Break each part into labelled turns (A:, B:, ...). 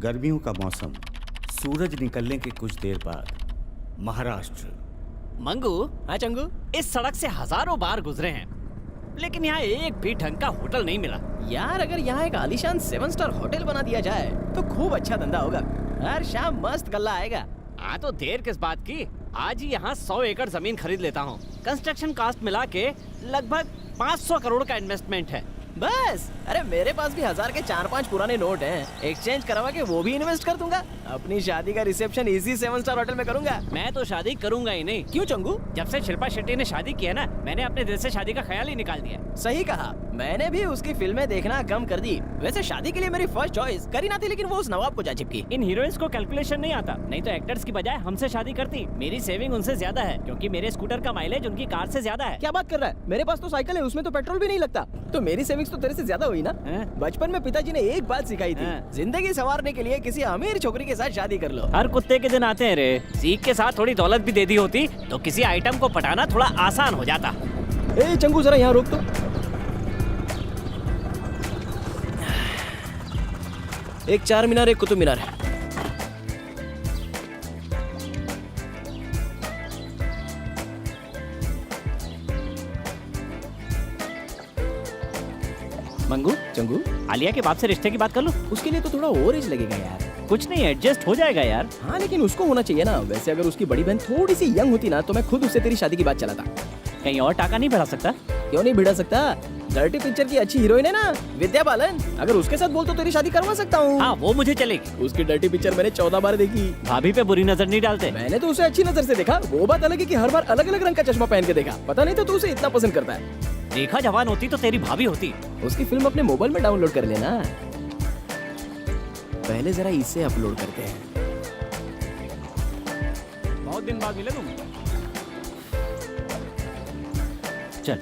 A: गर्मियों का मौसम, सूरज निकलने के कुछ देर बाद महाराष्ट्र।
B: मंगू,
C: हाँ चंगू,
B: इस सड़क से हजारों बार गुजरे हैं, लेकिन यहाँ एक भी ढंग का होटल नहीं मिला।
C: यार अगर यहाँ एक आलीशान 7 स्टार होटल बना दिया जाए तो खूब अच्छा धंधा होगा। हर शाम मस्त गल्ला आएगा।
B: हाँ तो देर किस बात की, आज ही यहाँ 100 एकड़ जमीन खरीद लेता हूँ। कंस्ट्रक्शन कॉस्ट मिला के लगभग 500 करोड़ का इन्वेस्टमेंट है।
C: बस, अरे मेरे पास भी 1000 के 4-5 पुराने नोट हैं। एक्सचेंज करवा के वो भी इन्वेस्ट कर दूंगा। अपनी शादी का रिसेप्शन इसी 7 स्टार होटल में करूंगा।
B: मैं तो शादी करूंगा ही नहीं।
C: क्यों चंगू?
B: जब से शिल्पा शेट्टी ने शादी की है ना, मैंने अपने दिल से शादी का ख्याल ही निकाल दिया।
C: सही कहा, मैंने भी उसकी फिल्में देखना कम कर दी। वैसे शादी के लिए मेरी फर्स्ट चॉइस करीना थी, लेकिन वो उस नवाब को जा चिपकी।
B: इन हीरोइंस को कैलकुलेशन नहीं आता, नहीं तो एक्टर्स की बजाय हमसे शादी करती। मेरी सेविंग उनसे ज्यादा है, क्योंकि मेरे स्कूटर का माइलेज उनकी कार से ज्यादा है।
C: क्या बात कर रहा है? मेरे पास तो साइकिल है, उसमें तो पेट्रोल भी नहीं लगता। तो मेरी सेविंग्स तो तेरे से ज्यादा हुई ना। बचपन में पिताजी ने एक बात सिखाई थी, जिंदगी संवारने के लिए किसी अमीर छोकरी के साथ शादी कर लो।
B: हर कुत्ते के दिन आते हैं रे। सीख के साथ थोड़ी दौलत भी दे दी होती तो किसी आइटम को पटाना थोड़ा आसान हो जाता।
C: ए चंगू, जरा यहाँ रोक तो। एक 4 मीनार, एक कुतुब मीनार है। मंगू, चंगू,
B: आलिया के बाप से रिश्ते की बात कर लो।
C: उसके लिए तो थोड़ा और एज लगेगा यार।
B: कुछ नहीं, एडजस्ट हो जाएगा यार।
C: हाँ लेकिन उसको होना चाहिए ना। वैसे अगर उसकी बड़ी बहन थोड़ी सी यंग होती ना तो मैं खुद उससे तेरी शादी की बात चलाता।
B: कहीं और टाका नहीं बढ़ा सकता?
C: क्यों नहीं भिड़ा सकता? डर्टी पिक्चर की अच्छी हीरोइन है ना, विद्या बालन। अगर उसके साथ बोल तो तेरी शादी करवा सकता हूँ।
B: हाँ वो मुझे चलेगी।
C: उसकी डर्टी पिक्चर मैंने 14 बार देखी।
B: भाभी पे बुरी नजर नहीं डालते।
C: मैंने तो उसे अच्छी नजर से देखा। वो बात अलग है कि हर बार अलग अलग रंग का चश्मा पहन के देखा। पता नहीं तो तू उसे इतना पसंद करता है।
B: देखा जवान होती तो तेरी भाभी होती।
C: उसकी फिल्म अपने मोबाइल में डाउनलोड कर लेना। पहले जरा इसे अपलोड करते हैं।
B: बहुत दिन बाद मिले तुम। चल।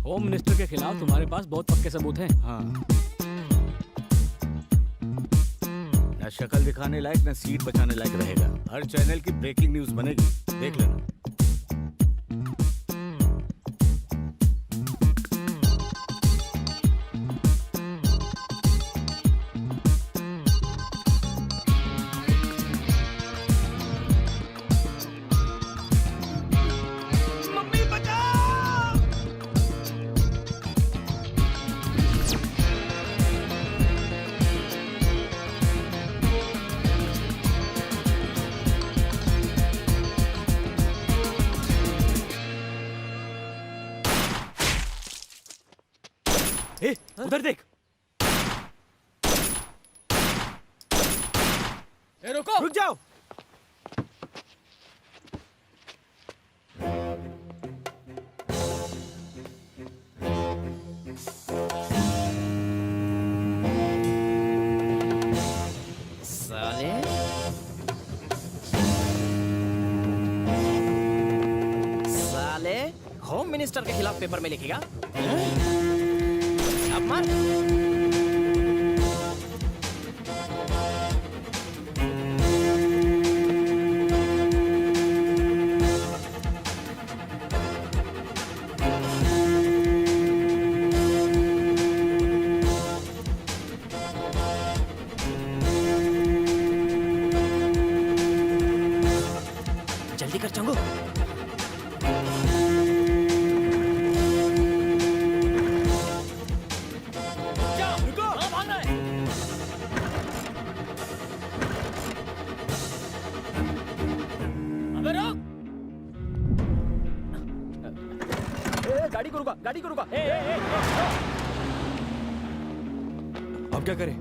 D: होम मिनिस्टर के खिलाफ तुम्हारे पास बहुत पक्के सबूत हैं।
A: हाँ, न शक्ल दिखाने लायक न सीट बचाने लायक रहेगा। हर चैनल की ब्रेकिंग न्यूज बनेगी, देख लेना।
D: उधर देख। रुको,
A: रुक जाओ।
C: साले, साले होम मिनिस्टर के खिलाफ पेपर में लिखेगा। अब मार। जल्दी कर चंगू। गाड़ी को रुका, गाड़ी को रुका।
A: अब क्या करें?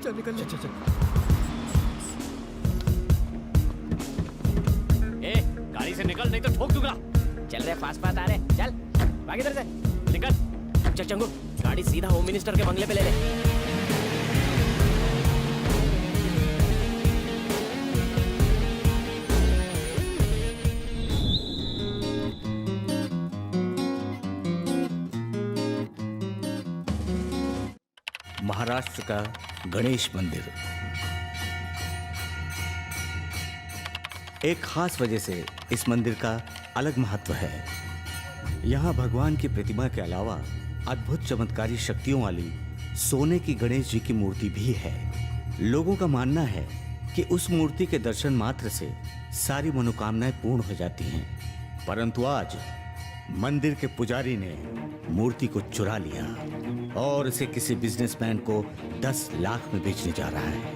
C: चल निकल, चल चल।
B: गाड़ी से निकल, नहीं तो ठोक दूंगा।
C: चल रहे, पास पास आ रहे। चल भाग इधर से, निकल। चल चंगू, गाड़ी सीधा होम मिनिस्टर के बंगले पे ले ले।
A: महाराष्ट्र का गणेश मंदिर एक खास वजह से इस मंदिर का अलग महत्व है। यहाँ भगवान की प्रतिमा के अलावा अद्भुत चमत्कारी शक्तियों वाली सोने की गणेश जी की मूर्ति भी है। लोगों का मानना है कि उस मूर्ति के दर्शन मात्र से सारी मनोकामनाएं पूर्ण हो जाती हैं। परंतु आज मंदिर के पुजारी ने मूर्ति को चुरा लिया और इसे किसी बिजनेसमैन को 10 लाख में बेचने जा रहा है।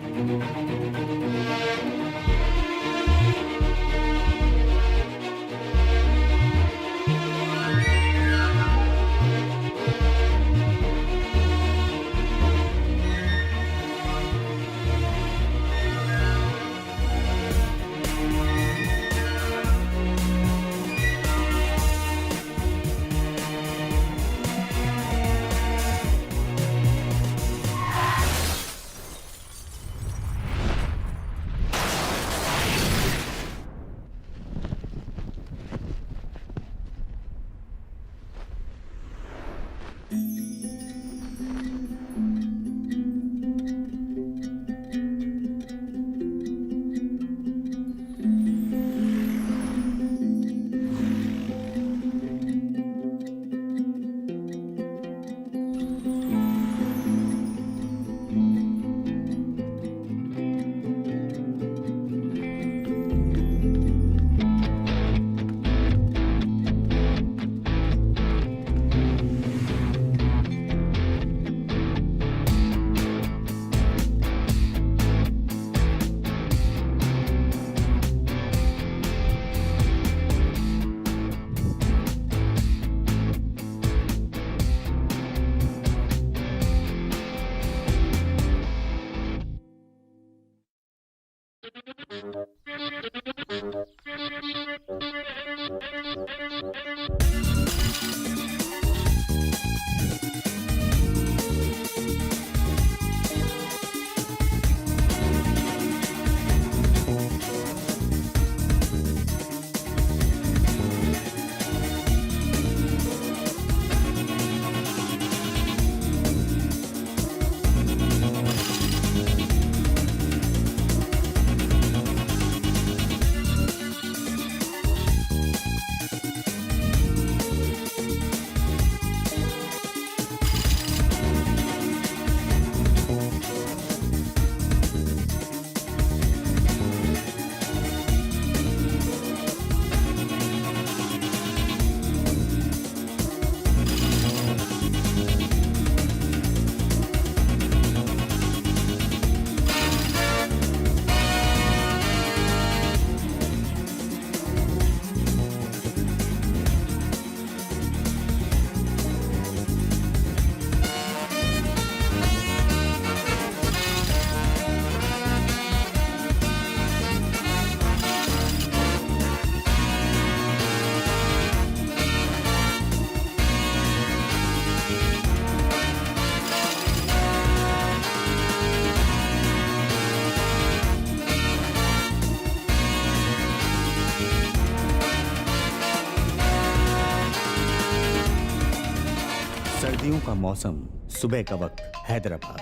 A: सर्दियों का मौसम, सुबह का वक्त, हैदराबाद।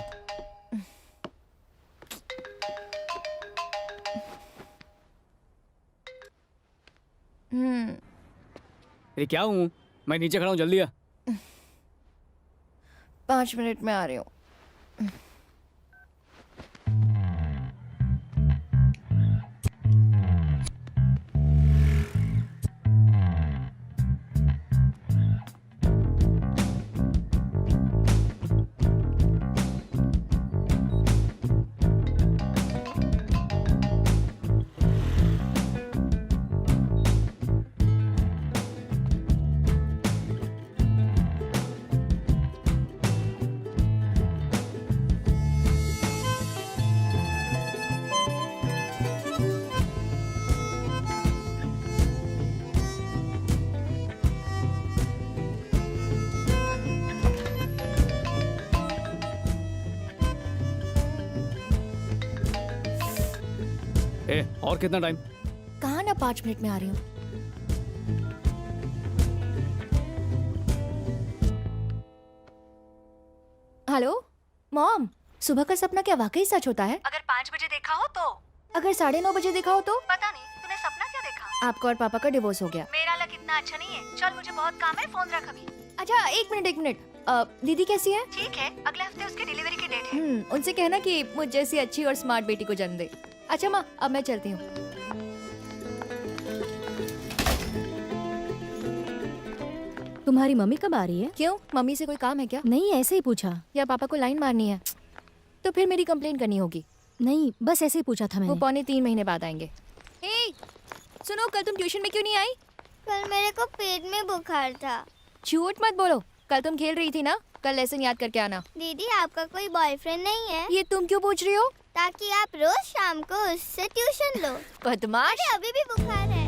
D: ये क्या हूँ मैं? नीचे खड़ा हूँ, जल्दी आ।
E: 5 मिनट में आ रही हूँ।
D: और कितना टाइम?
E: कहा ना 5 मिनट में आ रही हूँ। हेलो मॉम, सुबह का सपना क्या वाकई सच होता है?
F: अगर 5 बजे देखा हो तो?
E: अगर 9:30 बजे देखा हो तो?
F: पता नहीं, तूने सपना क्या देखा?
E: आपका और पापा का डिवोर्स हो गया।
F: मेरा लक इतना
E: इतना अच्छा नहीं है। चल मुझे बहुत काम है, फोन रख अभी। अच्छा एक मिनट। दीदी कैसी है? ठीक है, अगले हफ्ते उसकी डिलीवरी की डेट है। उनसे कहना कि मुझ जैसी अच्छी और स्मार्ट बेटी को जन्म दे। अच्छा माँ, अब मैं चलती हूँ।
F: तुम्हारी मम्मी कब आ रही है?
E: क्यों, मम्मी से कोई काम है क्या?
F: नहीं, ऐसे ही पूछा।
E: या पापा को लाइन मारनी है? तो फिर मेरी कंप्लेन करनी होगी।
F: नहीं, बस ऐसे ही पूछा था
E: वो
F: मैंने।
E: 2.75 महीने बाद आएंगे। हे, सुनो, कल तुम ट्यूशन में क्यों नहीं आई?
G: कल मेरे को पेट में बुखार था।
E: झूठ मत बोलो, कल तुम खेल रही थी ना। कल लेसन याद करके आना।
G: दीदी आपका कोई बॉयफ्रेंड नहीं है?
E: ये तुम क्यों पूछ रही हो?
G: ताकि आप रोज शाम को उससे ट्यूशन लो।
E: बदमाश।
G: अरे अभी भी बुखार है।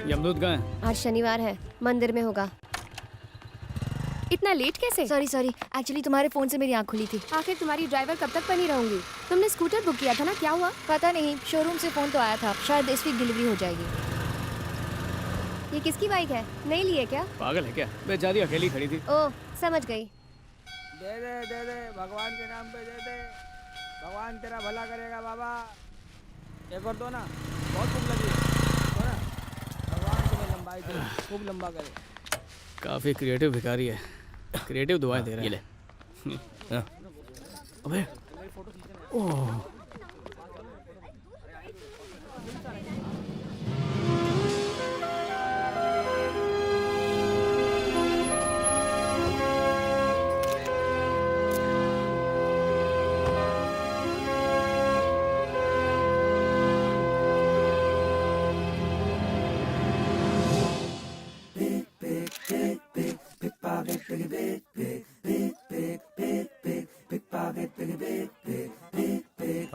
D: यमदूत कहाँ है?
H: आज शनिवार है, मंदिर में होगा। इतना लेट कैसे?
E: सॉरी, एक्चुअली तुम्हारे फोन से मेरी आँख खुली थी।
H: आखिर तुम्हारी ड्राइवर कब तक बनी रहूंगी? तुमने स्कूटर बुक किया था ना, क्या हुआ?
E: पता नहीं, शोरूम से फोन तो आया था, शायद इस वीक डिलीवरी हो जाएगी।
H: ये किसकी बाइक है? नहीं ली है क्या?
D: पागल है क्या? बेचारी अकेली खड़ी थी।
H: ओह, समझ गई।
C: दे दे भगवान के नाम पे दे दे। भगवान तेरा भला करेगा बाबा। एक और दो ना, बहुत भूख लगी है। दो ना, भगवान तुम्हें लंबाई दे, खूब लंबा करे।
D: काफी क्रिएटिव भिखारी है, क्रिएटिव दुआएं दे रहा है। ये ले। अबे ओह,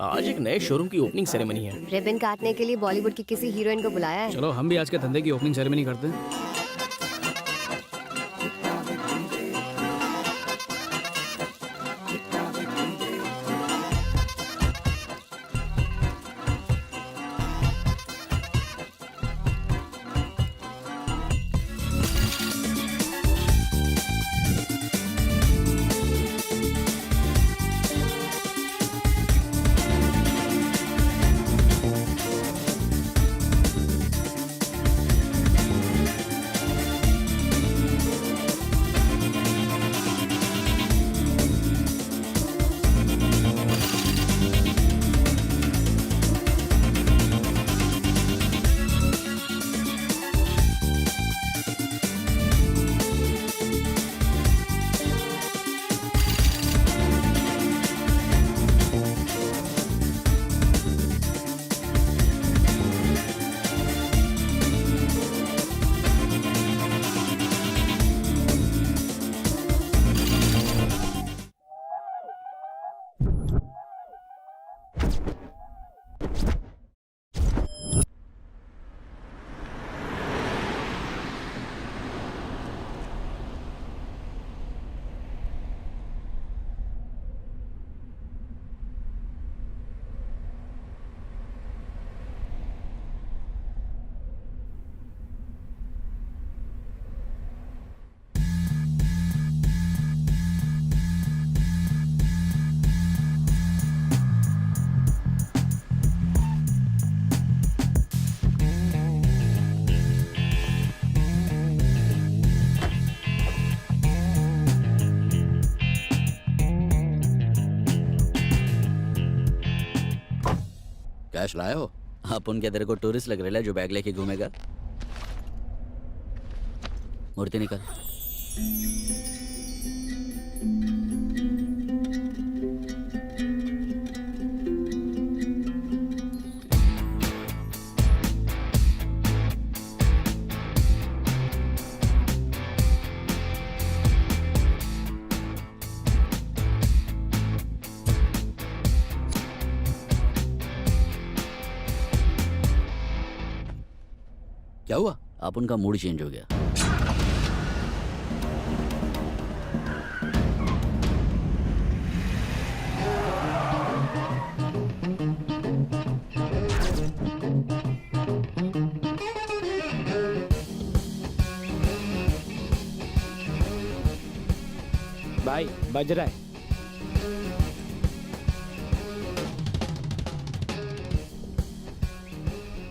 C: आज एक नए शोरूम की ओपनिंग सेरेमनी है।
H: रिबन काटने के लिए बॉलीवुड की किसी हीरोइन को बुलाया है।
D: चलो हम भी आज के धंधे की ओपनिंग सेरेमनी करते हैं।
I: कैश लाए हो? अपन क्या तेरे को टूरिस्ट लग रहा है जो बैग लेके घूमेगा? मूर्ति निकल। क्या हुआ? अपन का मूड चेंज हो गया।
C: भाई बज रहा है।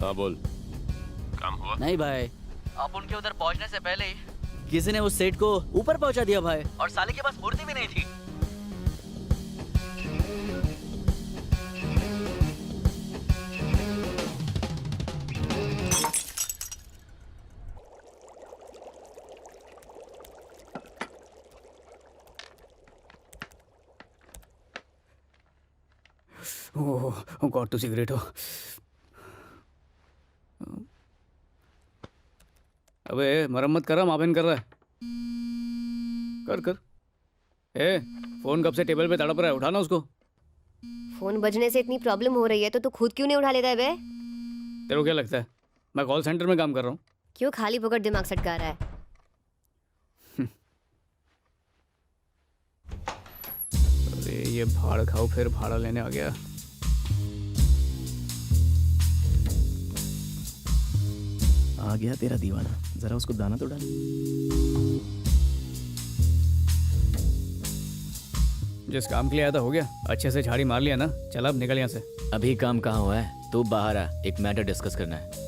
J: हाँ बोल, काम हुआ?
I: नहीं भाई, अब उनके उधर पहुंचने से पहले ही किसी ने उस सेठ को ऊपर पहुंचा दिया भाई, और साले के पास मूर्ति भी नहीं थी।
D: ओह गॉड टू सिगरेट हो। अबे मरम्मत कर रहा, मापेन कर रहा है। कर कर। ए फोन कब से टेबल पे तड़प रहा है, उठाना उसको।
H: फोन बजने से इतनी प्रॉब्लम हो रही है तो तू खुद क्यों नहीं उठा लेता है बे?
D: तेरे को क्या लगता है मैं कॉल सेंटर में काम कर रहा हूँ?
H: क्यों खाली फोकट दिमाग सटका रहा है?
D: अरे ये भाड़ खाओ फिर भाड़ा लेने आ गया।
K: आ गया तेरा दीवाना, जरा उसको दाना तो डाल।
D: जिस काम के लिए आया था हो गया, अच्छे से झाड़ी मार लिया ना, चल अब निकल यहाँ से।
I: अभी काम कहाँ हुआ है? तू बाहर आ, एक मैटर डिस्कस करना है।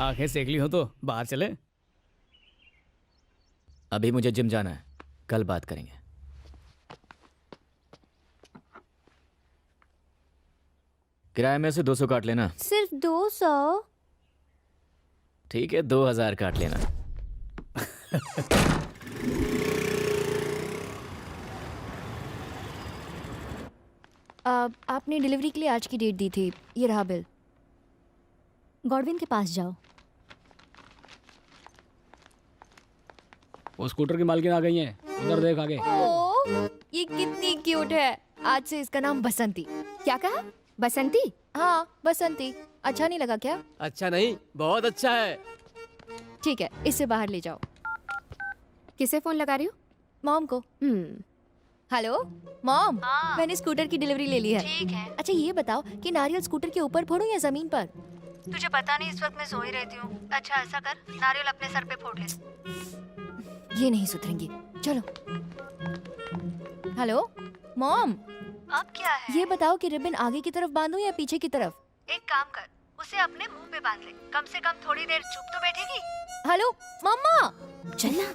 D: आंखें सेक ली हो तो बाहर चले।
I: अभी मुझे जिम जाना है, कल बात करेंगे। किराए में से 200 काट लेना।
H: सिर्फ 200?
I: ठीक है, 2000 काट लेना।
E: आपने डिलीवरी के लिए आज की डेट दी थी, ये रहा बिल।
F: गॉडविन के पास जाओ।
C: वो स्कूटर की मालकिन आ गई है, उधर देख आगे।
E: ओह, ये कितनी क्यूट है। आज से इसका नाम बसंती।
H: क्या कहा? बसंती?
E: हाँ बसंती। अच्छा नहीं लगा क्या?
B: अच्छा नहीं, बहुत अच्छा है।
E: ठीक है, इसे बाहर ले जाओ।
H: किसे फोन लगा रही हो?
E: मॉम को। हेलो मॉम, मैंने स्कूटर की डिलीवरी ले ली है।
G: ठीक है।
E: अच्छा ये बताओ कि नारियल स्कूटर के ऊपर फोड़ूं या जमीन पर?
G: तुझे पता नहीं इस वक्त मैं सो ही रहती हूँ। अच्छा ऐसा कर, नारियल अपने सर पे फोड़ ले।
E: ये नहीं सुधरेंगी, चलो। हेलो मॉम,
G: अब क्या है?
E: ये बताओ कि रिबन आगे की तरफ बांधूं या पीछे की तरफ?
G: एक काम कर, उसे अपने मुंह पे बांध ले। कम से कम थोड़ी देर चुप तो बैठेगी।
E: हेलो मम्मा, चलना।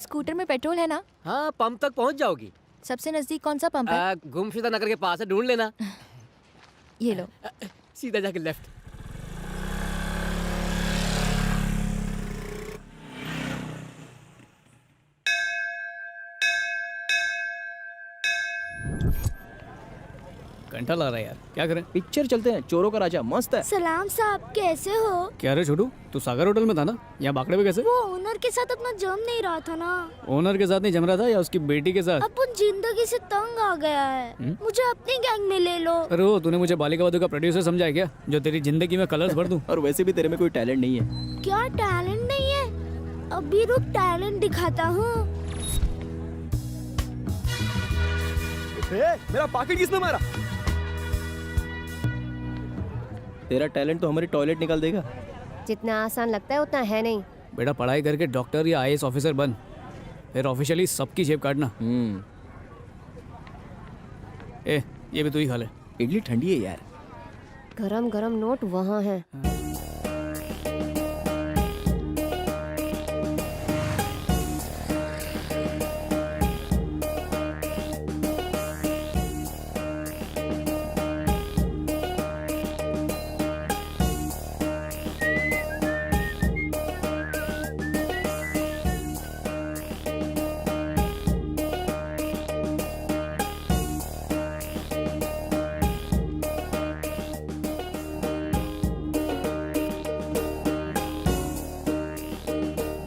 E: स्कूटर में पेट्रोल है ना?
B: हाँ, पंप तक पहुंच जाओगी।
E: सबसे नजदीक कौन सा पंप है?
B: गुमशुदा नगर के पास है, ढूंढ लेना।
E: ये लो।
B: सीधा जाके लेफ्ट।
D: घंटा लग रहा है यार, क्या करें?
K: पिक्चर चलते हैं, चोरों का राजा मस्त है।
G: सलाम साहब, कैसे हो?
D: क्या रे छोटू, तू सागर होटल में था ना, यहाँ बाकड़े में कैसे?
G: वो ओनर के साथ अपना जम नहीं रहा था ना।
D: ओनर के साथ नहीं जम रहा था या उसकी बेटी के साथ?
G: अपन जिंदगी से तंग आ गया है। मुझे अपनी गैंग में ले लो।
D: अरे वो तूने मुझे बालिका वधू का प्रोड्यूसर समझा है क्या, जो तेरी जिंदगी में कलर्स भर दूं?
K: और वैसे भी तेरे में कोई टैलेंट नहीं है।
G: क्या टैलेंट नहीं है? अभी रुक, टैलेंट दिखाता हूँ।
K: मेरा पॉकेट किसने मारा? तेरा टैलेंट तो हमारी टॉयलेट निकाल देगा।
H: जितना आसान लगता है उतना है नहीं।
D: बेटा पढ़ाई करके डॉक्टर या IAS ऑफिसर बन, फिर ऑफिशियली सबकी जेब काटना। ए ये भी तू ही खा ले।
K: इडली ठंडी है यार।
H: गरम गरम नोट वहाँ है।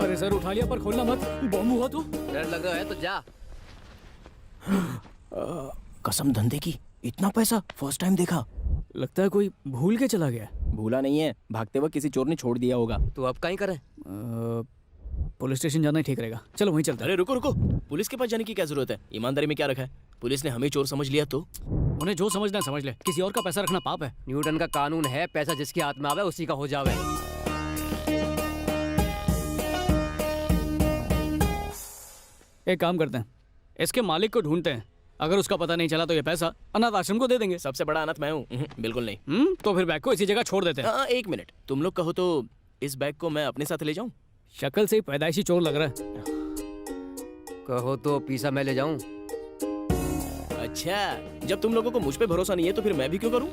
D: अरे सर उठा लिया पर खोलना मत, बॉम्ब हुआ तो।
B: डर लग रहा है तो जा।
K: कसम धंधे की, इतना पैसा फर्स्ट टाइम देखा।
D: लगता है कोई भूल के चला गया।
K: भूला नहीं है, भागते वक्त किसी चोर ने छोड़ दिया होगा।
B: तो अब कहीं करें?
D: पुलिस स्टेशन जाना ही ठीक रहेगा। चलो वहीं चलते हैं।
K: अरे रुको रुको, पुलिस के पास जाने की क्या जरूरत है? ईमानदारी में क्या रखा है? पुलिस ने हमें चोर समझ लिया तो?
D: उन्हें जो समझना है समझ ले, किसी और का पैसा रखना पाप है।
B: न्यूटन का कानून है, पैसा जिसके हाथ में आवे उसी का हो जावे।
D: एक काम करते हैं, इसके मालिक को ढूंढते हैं। अगर उसका पता नहीं चला तो ये पैसा अनाथ आश्रम को दे देंगे।
K: सबसे बड़ा अनाथ मैं हूँ? बिल्कुल नहीं।
D: तो फिर बैग को इसी जगह छोड़ देते हैं।
K: हाँ, एक मिनट, तुम लोग कहो तो इस बैग को मैं अपने साथ ले जाऊं?
D: शक्ल से ही पैदाइशी चोर लग रहा है।
B: कहो तो पीसा मैं ले जाऊं?
K: अच्छा, जब तुम लोगों को मुझ पे भरोसा नहीं है तो फिर मैं भी क्यों करूं?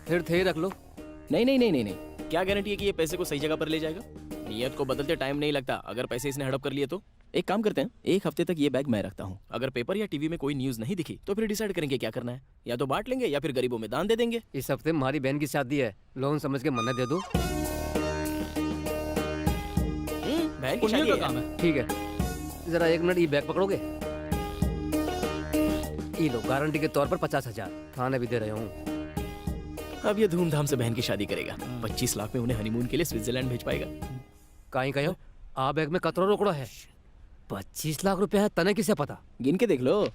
B: फिर थे रख लो।
K: नहीं नहीं नहीं नहीं नहीं, क्या गारंटी है कि ये पैसे को सही जगह पर ले जाएगा? नियत को बदलते टाइम नहीं लगता। अगर पैसे इसने हड़प कर लिए तो एक काम करते हैं, एक हफ्ते तक ये बैग मैं रखता हूँ। अगर पेपर या टीवी में कोई न्यूज नहीं दिखी तो फिर डिसाइड करेंगे क्या करना है। या तो बांट लेंगे या फिर गरीबों में दान दे देंगे।
B: इस हफ्ते हमारी बहन की शादी है, लोन समझ के मन्नत दे दो।
K: बहन की शादी
D: का
K: है।
D: काम है।
B: ठीक है, जरा 1 मिनट, ये बैग पकड़ोगे? ये लो, गारंटी के तौर पर 50,000 थाने भी दे रहे हूँ।
K: अब ये धूमधाम से बहन की शादी करेगा। 25 लाख में उन्हें हनीमून के लिए स्विट्जरलैंड भेज पाएगा।
B: कहीं कहो आ बैग में कतरो रोकड़ो है। 25 लाख रुपया है, तने किसे पता?
K: गिन के देख लो।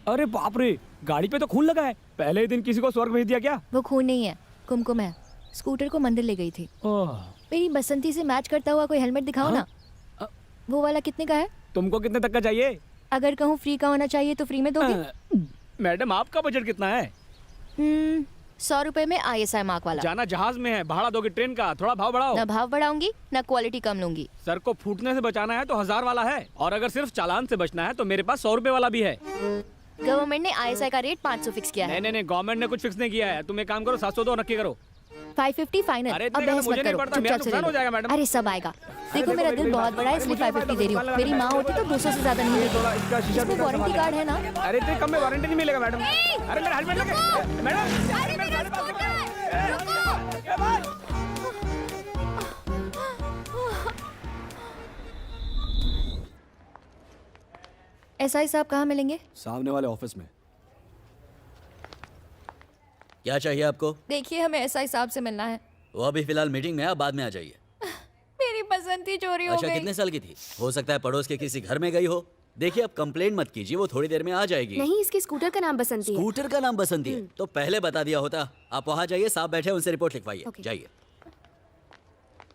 C: अरे बाप रे, गाड़ी पे तो खून लगा है। पहले ही दिन किसी को स्वर्ग भेज दिया क्या?
E: वो खून नहीं है, कुमकुम है। स्कूटर को मंदिर ले गई थी। मेरी बसंती से मैच करता हुआ कोई हेलमेट दिखाओ ना। वो वाला कितने का है?
C: तुमको कितने तक का चाहिए?
E: अगर कहूँ फ्री का होना चाहिए तो फ्री में दोगे?
C: मैडम, आपका बजट कितना है?
E: 100 रुपए में ISI मार्क वाला।
C: जाना जहाज में है, भाड़ा दोगे ट्रेन का? थोड़ा भाव बढ़ाओ।
E: ना भाव बढ़ाऊंगी ना क्वालिटी कम लूंगी।
C: सर को फूटने से बचाना है तो 1000 वाला है, और अगर सिर्फ चालान से बचना है तो मेरे पास 100 रुपए वाला भी है।
E: गवर्नमेंट ने ISI का रेट 500 फिक्स किया है।
C: नहीं, गवर्नमेंट ने कुछ फिक्स नहीं किया है। तुम एक काम करो, 700 दो, नक्की करो।
E: 550 फाइनल।
C: अरे
E: अब
C: इतने का
E: बहस
C: मुझे
E: मत
C: नहीं
E: करो,
C: पड़ता, मेरा
E: चुपचाप
C: नुकसान हो
E: चले
C: जाएगा
E: जाओ।
C: मैडम।
E: अरे सब आएगा। देखो मेरा दिल बहुत बड़ा है इसलिए 550 दे रही हूँ। मेरी माँ होती तो 200 से ज्यादा नहीं देती। इसमें वारंटी कार्ड है ना?
C: अरे इतने कम में वारंटी नहीं मिलेगा मैडम। अरे मेरा हेलमेट लगे मैडम।
E: SI साहब कहाँ मिलेंगे?
K: सामने वाले ऑफिस में।
I: क्या चाहिए आपको?
E: देखिए, हमें SI साहब से मिलना है।
I: वो अभी फिलहाल मीटिंग में है, बाद में आ जाइए।
E: मेरी बसंती चोरी हो
I: अच्छा,
E: गई।
I: कितने साल की थी? हो सकता है पड़ोस के किसी घर में गई हो। देखिए, आप कंप्लेंट मत कीजिए, वो थोड़ी देर में आ जाएगी।
H: नहीं, इसके स्कूटर का नाम बसंती है।
I: स्कूटर का नाम बसंती है तो पहले बता दिया होता। आप वहाँ जाइए, साहब बैठे, उनसे रिपोर्ट लिखवाइए। जाइए।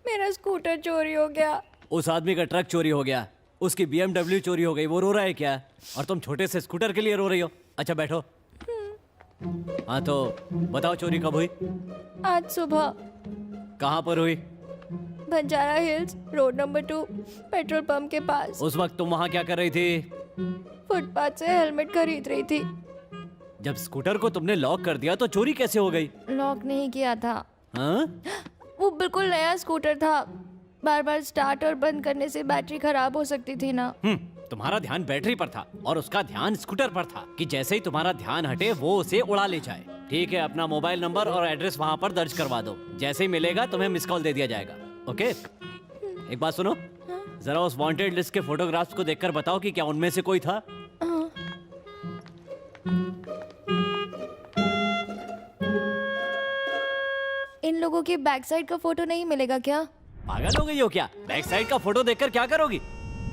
E: मेरा स्कूटर चोरी हो गया।
B: उस आदमी का ट्रक चोरी हो गया, उसकी BMW चोरी हो गई। वो रो रहा है क्या? और तुम छोटे से स्कूटर के लिए रो रही हो? अच्छा बैठो। हाँ तो बताओ, चोरी कब हुई?
E: आज सुबह।
B: कहाँ पर हुई?
E: Banjara hills, road number 2, petrol pump के पास।
B: उस वक्त तुम वहाँ क्या कर रही थी?
E: फुटपाथ से हेलमेट खरीद रही थी।
B: जब स्कूटर को तुमने लॉक कर दिया तो चोरी कैसे हो गई?
E: लॉक नहीं किया था।
B: हाँ?
E: वो बिल्कुल नया स्कूटर था। बार बार स्टार्ट और बंद करने से बैटरी खराब हो सकती थी ना।
B: तुम्हारा ध्यान बैटरी पर था और उसका ध्यान स्कूटर पर था कि जैसे ही तुम्हारा ध्यान हटे वो उसे उड़ा ले जाए। ठीक है, अपना मोबाइल नंबर और एड्रेस वहाँ पर दर्ज करवा दो। जैसे ही मिलेगा तुम्हें मिस कॉल दे दिया जाएगा। ओके? एक बात सुनो, जरा उस वांटेड लिस्ट के फोटोग्राफ्स को देखकर बताओ कि क्या उनमें से कोई था।
E: इन लोगों के बैक साइड का फोटो नहीं मिलेगा क्या?
B: पागल हो गई हो क्या? बैक साइड का फोटो देखकर क्या करोगी?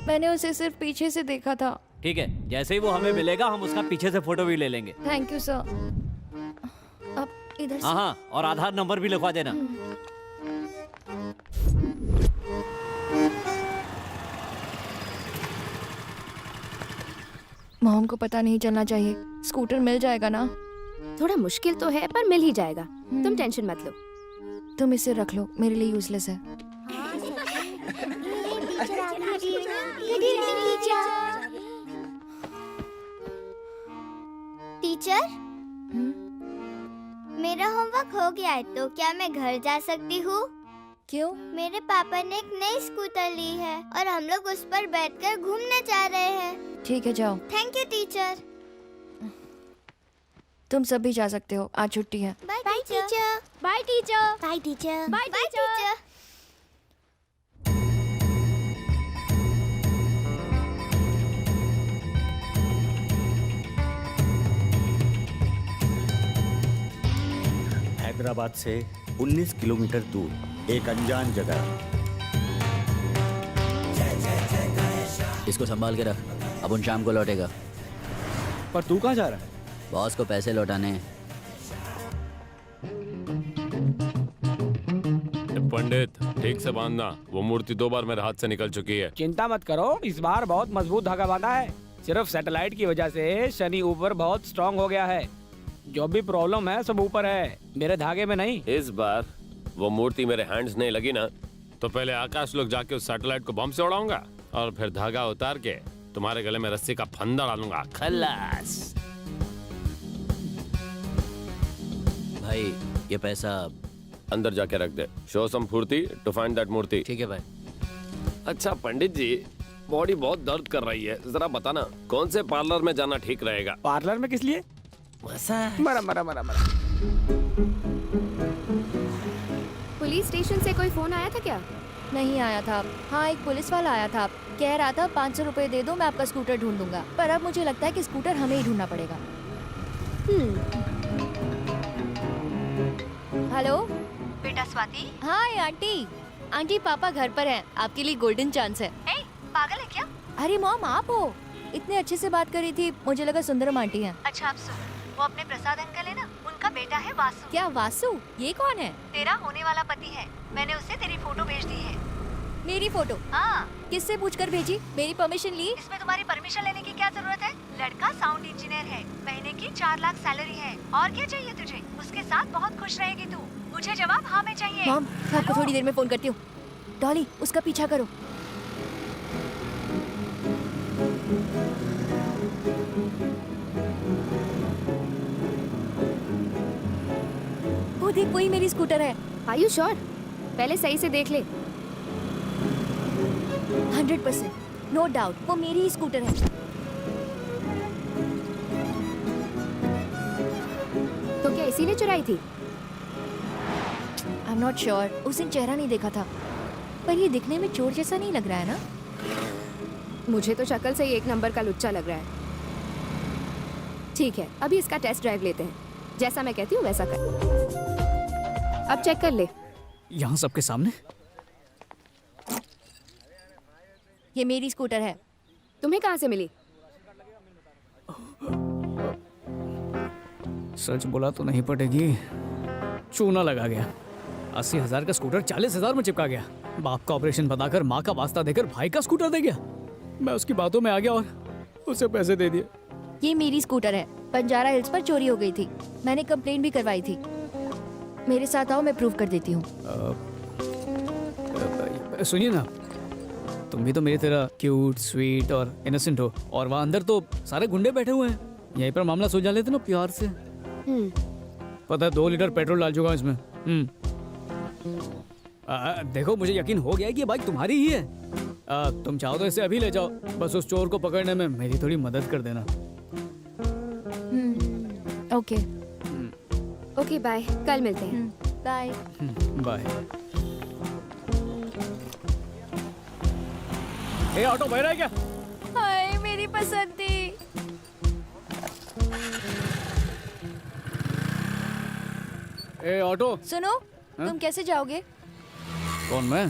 E: मैंने उसे सिर्फ पीछे से देखा था।
B: ठीक है, जैसे ही वो हमें मिलेगा हम उसका पीछे से फोटो भी ले लेंगे।
E: Thank you sir. अब इधर से।
B: हाँ, और आधार नंबर भी लिखवा देना।
E: मॉम को पता नहीं चलना चाहिए। स्कूटर मिल जाएगा ना?
H: थोड़ा मुश्किल तो है पर मिल ही जाएगा, तुम टेंशन मत लो।
E: तुम इसे रख लो, मेरे लिए यूजलेस है।
G: टीचर, मेरा होमवर्क हो गया है तो क्या मैं घर जा सकती हूँ?
E: क्यों?
G: मेरे पापा ने एक नई स्कूटर ली है और हम लोग उस पर बैठकर घूमने जा रहे हैं।
E: ठीक है, जाओ।
G: Thank you teacher.
E: तुम सब भी जा सकते हो, आज छुट्टी है।
G: Bye teacher.
H: Bye teacher.
G: Bye teacher.
H: Bye teacher.
A: Hyderabad से 19 किलोमीटर दूर एक अनजान जगह।
I: इसको संभाल के रख, अपन शाम को लौटेगा।
C: पर तू कहाँ जा रहा है?
I: बॉस को पैसे लौटाने।
J: पंडित ठीक से बांधना, वो मूर्ति 2 बार मेरे हाथ से निकल चुकी है।
C: चिंता मत करो, इस बार बहुत मजबूत धागा बांधा है। सिर्फ सैटेलाइट की वजह से शनि ऊपर बहुत स्ट्रांग हो गया है। जो भी प्रॉब्लम है सब ऊपर है, मेरे धागे में नहीं।
J: इस बार वो मूर्ति मेरे हैंड्स नहीं लगी ना, तो पहले आकाश लोग जाके उस सैटेलाइट को बम से उड़ाऊंगा और फिर धागा उतार के तुम्हारे गले में रस्सी का फंदा डालूंगा। खलास।
I: भाई ये पैसा
J: अंदर जाके रख दे। शो सम फुर्ती टू फाइंड दैट मूर्ति।
I: ठीक है भाई।
J: अच्छा पंडित जी, बॉडी बहुत दर्द कर रही है, जरा बताना कौन से पार्लर में जाना ठीक रहेगा?
C: पार्लर में किस लिए? मरा मरा मरा मरा।
H: पुलिस स्टेशन से कोई फोन आया था क्या?
E: नहीं आया था। हाँ, एक पुलिस वाला आया था, कह रहा था 500 रुपए दे दो, मैं आपका स्कूटर ढूंढ दूंगा। पर अब मुझे लगता है कि स्कूटर हमें ही ढूंढना पड़ेगा। हेलो
G: बेटा स्वाति।
E: Hi aunty. आंटी पापा घर पर हैं, आपके लिए गोल्डन चांस है।
G: पागल है क्या?
E: अरे मॉम, आप हो? इतने अच्छे से बात करी थी, मुझे लगा सुंदरम आंटी हैं।
G: अच्छा आप सुन, वो अपने प्रसाद अंकल है ना, उनका बेटा है वासु।
E: क्या वासु? ये कौन है?
G: तेरा होने वाला पति है। मैंने उसे तेरी फोटो भेज दी है।
E: मेरी फोटो?
G: हाँ।
E: किससे पूछकर भेजी? मेरी परमिशन ली?
G: इसमें तुम्हारी परमिशन लेने की क्या जरूरत है? लड़का साउंड इंजीनियर है, महीने की 4 लाख सैलरी है। और क्या चाहिए तुझे? उसके साथ बहुत खुश रहेगी तू। मुझे जवाब हाँ में चाहिए।
E: मॉम, मैं आपको थोड़ी देर में फोन करती हूँ। डॉली, उसका पीछा करो। वो देख, वही मेरी स्कूटर है।
H: Are you sure? पहले सही से देख ले।
E: 100%, नो डाउट, वो मेरी ही स्कूटर है।
H: तो क्या इसीलिए चुराई थी?
E: आई एम नॉट श्योर, उस दिन चेहरा नहीं देखा था, पर ये दिखने में चोर जैसा नहीं लग रहा है ना?
H: मुझे तो शक्ल से ही 1 नंबर का लुच्चा लग रहा है। ठीक है, अभी इसका टेस्ट ड्राइव लेते हैं। जैसा मैं कहती हूँ वैसा कर। अब चेक कर ले।
D: यहाँ सबके सामने?
E: ये मेरी स्कूटर है।
H: तुम्हें कहाँ से मिली?
D: सच बोला तो नहीं पटेगी, चूना लगा गया। 80,000 का स्कूटर 40,000 में चिपका गया। बाप का ऑपरेशन बताकर, माँ का वास्ता देकर भाई का स्कूटर दे गया। मैं उसकी बातों में आ गया और उसे पैसे दे दिए।
E: ये मेरी स्कूटर है, बंजारा हिल्स पर चोरी हो गई थी। मैंने कंप्लेंट भी करवाई थी। मेरे साथ आओ, मैं प्रूव कर देती हूँ।
D: सुनिए ना, तुम भी तो मेरी तरह क्यूट, स्वीट और इनोसेंट हो, और वहाँ अंदर तो सारे गुंडे बैठे हुए हैं। यहीं पर मामला सुलझा लेते ना प्यार से। पता है 2 लीटर पेट्रोल डाल चुका हूँ इसमें। देखो, मुझे यकीन हो गया है कि ये बाइक तुम्हारी ही है। तुम चाहो तो इसे अभी ले जाओ, बस उस चोर को पकड़ने में मेरी थोड़ी मदद कर देना।
E: ओके
H: ओके, बाय, कल मिलते हैं।
E: Bye
D: bye. ए ऑटो भर रहा है क्या?
E: हाय मेरी पसंदी।
D: ए ऑटो
E: सुनो, तुम कैसे जाओगे?
D: कौन, मैं?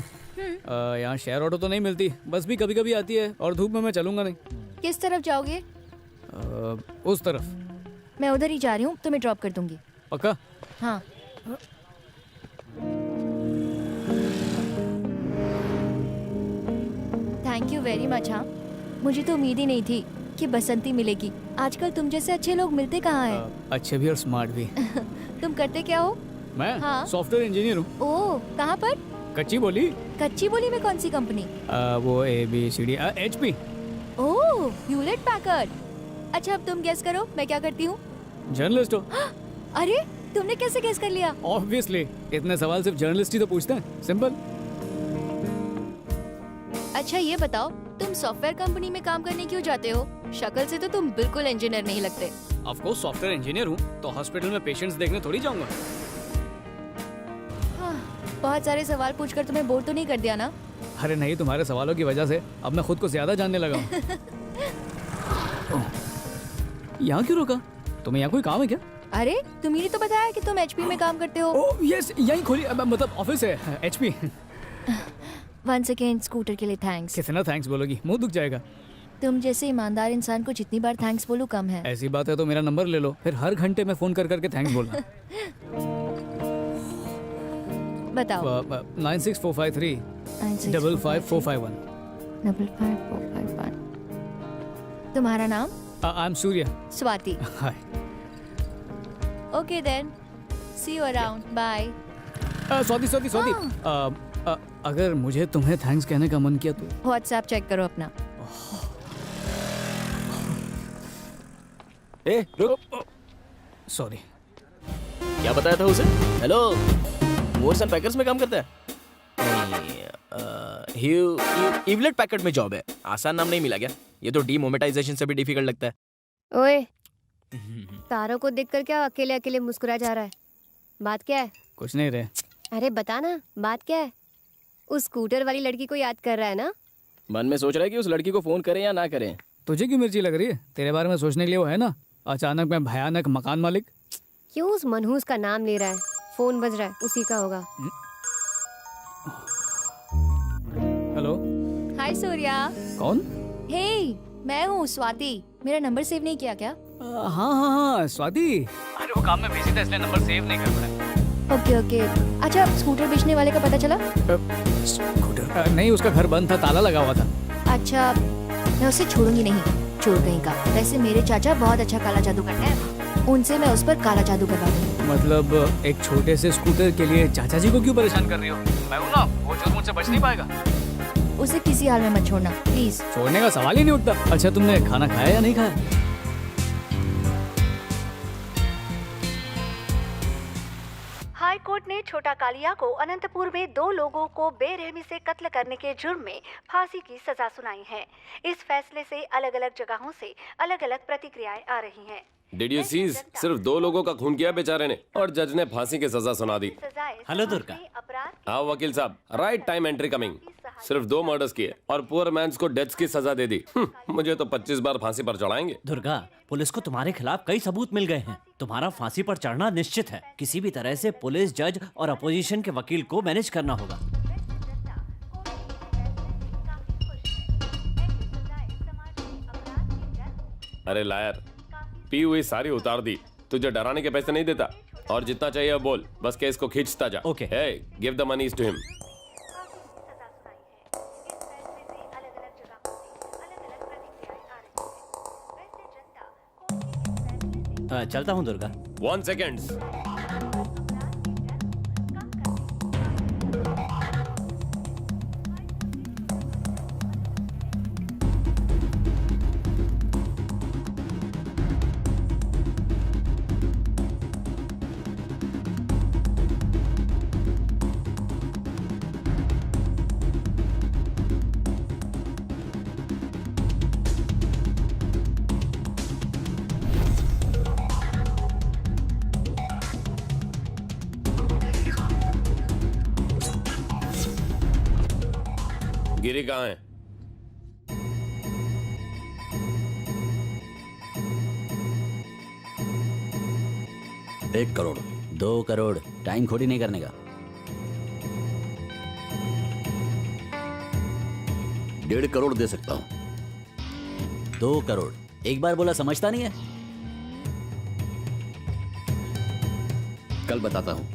D: यहाँ शेयर ऑटो तो नहीं मिलती, बस भी कभी कभी आती है, और धूप में मैं चलूंगा नहीं।
E: किस तरफ जाओगे?
D: उस तरफ।
E: मैं उधर ही जा रही हूँ, तुम्हें ड्रॉप कर दूंगी।
D: पक्का?
E: हाँ। Thank you very much. हाँ, मुझे तो उम्मीद ही नहीं थी कि बसंती मिलेगी। आजकल तुम जैसे अच्छे लोग मिलते कहाँ हैं?
D: अच्छे भी और स्मार्ट भी।
E: तुम करते क्या हो?
D: मैं
E: हाँ।
D: सॉफ्टवेयर इंजीनियर हूँ।
E: ओह, कहाँ पर?
D: कच्ची बोली।
E: कच्ची बोली में कौन सी कंपनी?
D: वो ABCD HP।
E: ओह, ह्यूलेट पैकर्ड। अच्छा, अब तुम गेस करो मैं क्या करती हूँ?
D: जर्नलिस्ट हो।
E: अरे, तुमने कैसे गेस कर लिया?
D: ऑब्वियसली, इतने सवाल सिर्फ जर्नलिस्ट ही तो पूछते हैं। सिंपल।
E: अच्छा ये बताओ, तुम सॉफ्टवेयर कंपनी में काम करने क्यों जाते हो? शक्ल से तो तुम बिल्कुल इंजीनियर नहीं लगते।
D: ऑफ कोर्स सॉफ्टवेयर इंजीनियर हूँ, तो हॉस्पिटल में पेशेंट्स देखने थोड़ी जाऊंगा।
E: हाँ, बहुत सारे सवाल पूछकर तुम्हें बोर तो नहीं कर दिया ना?
D: अरे नहीं, तुम्हारे सवालों की वजह से अब मैं खुद को ज्यादा जानने लगा हूँ। यहाँ क्यों रोका? तुम्हें यहाँ कोई काम है क्या?
E: अरे, तुम्ही ने तो बताया कि तुम HP में काम करते हो।
D: ओह यस, यहीं खोली, मतलब ऑफिस है HP।
E: वंस अगेन स्कूटर के लिए थैंक्स।
D: कितना थैंक्स बोलोगी? मुंह दुख जाएगा।
E: तुम जैसे ईमानदार इंसान को जितनी बार थैंक्स बोलूं कम है।
D: ऐसी बात है तो मेरा नंबर ले लो, फिर हर घंटे में फोन कर करके थैंक्स बोलना।
E: बताओ।
D: 96453 55451।
E: 55451। तुम्हारा नाम?
D: I am Surya.
E: Swati.
D: Hi.
E: Okay then, see you around, bye.
D: Swati, अगर मुझे तुम्हें थैंक्स कहने का मन किया तो
E: व्हाट्सएप चेक करो अपना।
K: ए रुक,
D: सॉरी।
K: क्या बताया था उसे? हेलो, मोर्स एंड पैकर्स में काम करता है? ह्यूलेट पैकर्ड में जॉब है। आसान नाम नहीं मिला क्या? ये तो डीमोनेटाइजेशन से भी डिफिकल्ट लगता है।
H: ओए, तारों को देखकर क्या अकेले अकेले मुस्कुरा जा रहा है? बात क्या है?
D: कुछ नहीं रे।
H: अरे बता ना, बात क्या है? उस स्कूटर वाली लड़की को याद कर रहा है ना?
K: मन में सोच रहा है कि उस लड़की को फोन करें या ना करें।
D: तुझे क्यों मिर्ची लग रही है? तेरे बारे में सोचने के लिए वो है ना। अचानक मैं भयानक मकान मालिक।
H: क्यों उस मनहूस का नाम ले रहा है? फोन बज रहा है, उसी का होगा।
D: हेलो।
E: हाय सूर्या।
D: कौन?
E: हे, मैं हूँ स्वाति। मेरा नंबर सेव नहीं किया क्या?
D: हाँ स्वाति। अरे वो काम में बिजी था इसलिए नंबर सेव नहीं कर पाया।
E: Okay okay. अच्छा, स्कूटर बेचने वाले का पता चला?
D: स्कूटर? नहीं, उसका घर बंद था, ताला लगा हुआ था।
E: अच्छा, मैं उसे छोड़ूंगी नहीं, छोड़ कहीं का। वैसे मेरे चाचा बहुत अच्छा काला जादू करते हैं, उनसे मैं उस पर काला जादू करवा दूंगी।
D: मतलब एक छोटे से स्कूटर के लिए चाचा जी को क्यों परेशान कर रही हो? मैं हूं ना, वो जुर्म मुझसे बच नहीं पाएगा।
E: उसे किसी हाल में मत छोड़ना प्लीज।
D: छोड़ने का सवाल ही नहीं उठता। अच्छा, तुमने खाना खाया या नहीं खाया?
G: हाई कोर्ट ने छोटा कालिया को अनंतपुर में 2 लोगों को बेरहमी से कत्ल करने के जुर्म में फांसी की सजा सुनाई है। इस फैसले से अलग अलग जगहों से अलग अलग प्रतिक्रियाएं आ रही हैं।
J: Did you see? सिर्फ 2 लोगों का खून किया बेचारे ने और जज ने फांसी की सजा सुना दी।
B: हेलो दुर्गा।
J: हाँ वकील साहब, राइट टाइम एंट्री कमिंग। सिर्फ 2 मर्डर्स किए और पुअर मैन्स को डेथ की सजा दे दी। मुझे तो 25 बार फांसी पर चढ़ाएंगे।
B: दुर्गा, पुलिस को तुम्हारे खिलाफ कई सबूत मिल गए हैं। तुम्हारा फांसी पर चढ़ना निश्चित है। किसी भी तरह से पुलिस, जज और अपोजिशन के वकील को मैनेज करना होगा।
J: अरे लायर, पी हुई सारी उतार दी। तुझे डराने के पैसे नहीं देता और जितना चाहिए बोल, बस केस को खींचता जा।
B: Okay.
J: Hey, give the monies to him.
B: चलता हूँ दुर्गा।
J: 1 सेकेंड। गिरी कहाँ है?
I: एक करोड़, 2 करोड़, टाइम खोटी नहीं करने का।
L: 1.5 करोड़ दे सकता हूँ।
I: 2 करोड़, एक बार बोला समझता नहीं है।
L: कल बताता हूँ।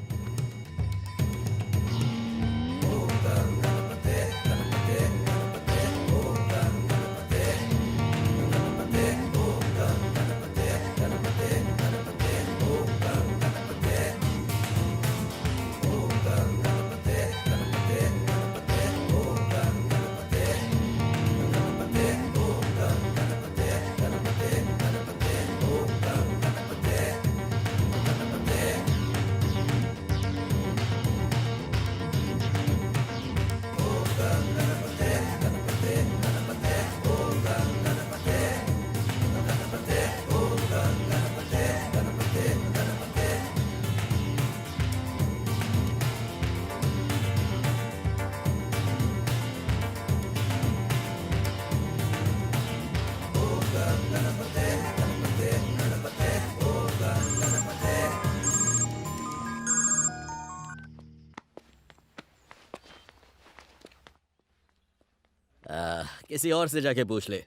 I: किसी और से जाके पूछ ले।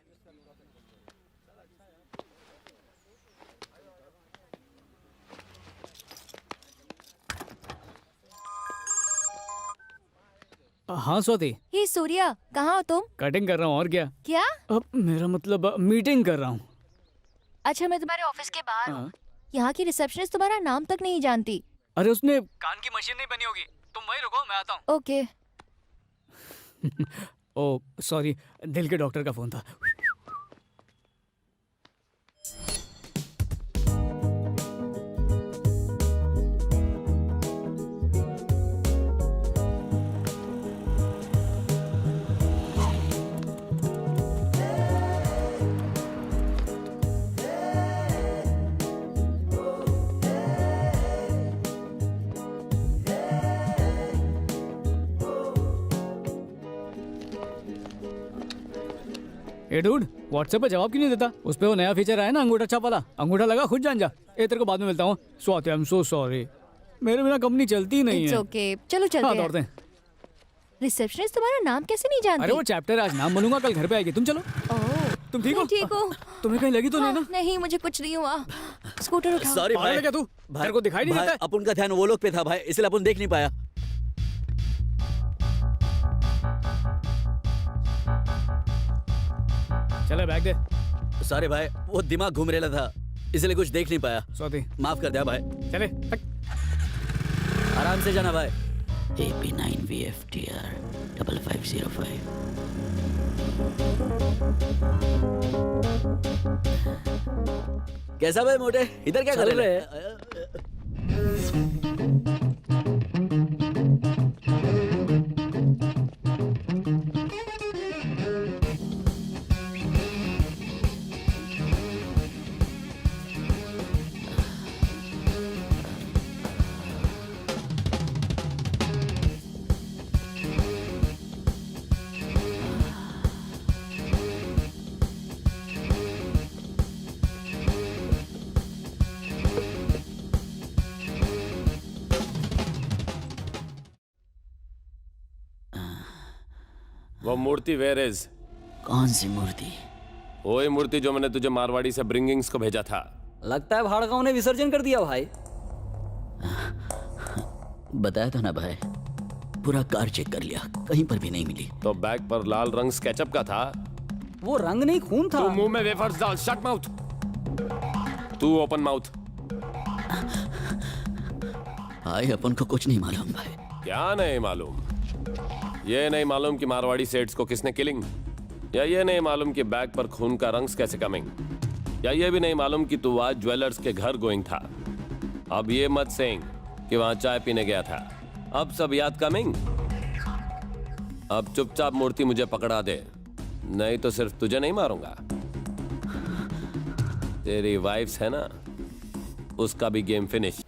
D: हाँ स्वाति,
E: हे सूर्या, कहाँ हो तुम?
D: कटिंग कर रहा हूँ और क्या।
E: क्या?
D: अब मेरा मतलब मीटिंग कर रहा हूँ।
E: अच्छा, मैं तुम्हारे ऑफिस के बाहर हूँ।
D: हाँ।
E: यहाँ की रिसेप्शनिस्ट तुम्हारा नाम तक नहीं जानती।
D: अरे उसने कान की मशीन नहीं बनी होगी, तुम वहीं रुको, मैं आता हूँ।
E: ओके।
D: ओ सॉरी, दिल के डॉक्टर का फोन था। ए डूड, व्हाट्सएप पे जवाब क्यों नहीं देता? उस पे वो नया फीचर आया ना, अंगूठा छाप वाला। अंगूठा लगा, खुद जान जा। ए तेरे को बाद में मिलता हूँ। Swati, I am so sorry, मेरे बिना कंपनी चलती नहीं
E: इट्स
D: है।
E: ओके, चलो चलते
D: हाँ,
E: हैं।
D: दौड़ते हैं।
E: रिसेप्शनिस्ट तुम्हारा नाम कैसे नहीं जानती?
D: अरे वो चैप्टर आज नाम बनूंगा, कल घर पे आएगी। तुम चलो।
E: ओह,
D: तुम ठीक हो?
E: मैं ठीक हूँ।
D: तुम्हें कहीं लगी तो नहीं
E: हाँ,
D: ना?
E: नहीं, मुझे कुछ नहीं हुआ। स्कूटर उठाओ।
I: सॉरी
D: पागल
I: भाई,
D: है क्या तू? तेरे को दिखाई नहीं
I: भाई,
D: देता है?
I: अपन का ध्यान वो लोग पे था भाई, इसलिए अपन देख नहीं पाया।
D: चले बैग दे।
I: सॉरी भाई, वो दिमाग घूम रहा था, इसलिए कुछ देख नहीं पाया।
D: स्वाति,
I: माफ कर दिया भाई।
D: चले।
I: आराम से जाना भाई।
L: AP9VFTR 5505।
I: कैसा भाई मोटे, इधर क्या कर रहे हैं?
J: वो मूर्ति वेयर इज?
L: कौन सी मूर्ति?
J: वही मूर्ति जो मैंने तुझे मारवाड़ी से ब्रिंगिंग्स को भेजा था।
B: लगता है भाड़गांव ने विसर्जन कर दिया भाई।
L: बताया था ना भाई, पूरा कार चेक कर लिया, कहीं पर भी नहीं मिली।
J: तो बैग पर लाल रंग स्केचअप का था।
B: वो रंग नहीं, खून था।
J: तू मुंह में वेफर्स डाल, शट माउथ। तू ओपन माउथ।
L: भाई अपन को कुछ नहीं मालूम भाई।
J: क्या नहीं मालूम? ये नहीं मालूम कि मारवाड़ी सेट्स को किसने किलिंग, या ये नहीं मालूम कि बैग पर खून का रंग कैसे कमिंग, या ये भी नहीं मालूम कि तू आज ज्वेलर्स के घर गोइंग था। अब ये मत सेइंग कि वहां चाय पीने गया था। अब सब याद कमिंग। अब चुपचाप मूर्ति मुझे पकड़ा दे, नहीं तो सिर्फ तुझे नहीं मारूंगा, तेरी वाइफ्स है ना, उसका भी गेम फिनिश।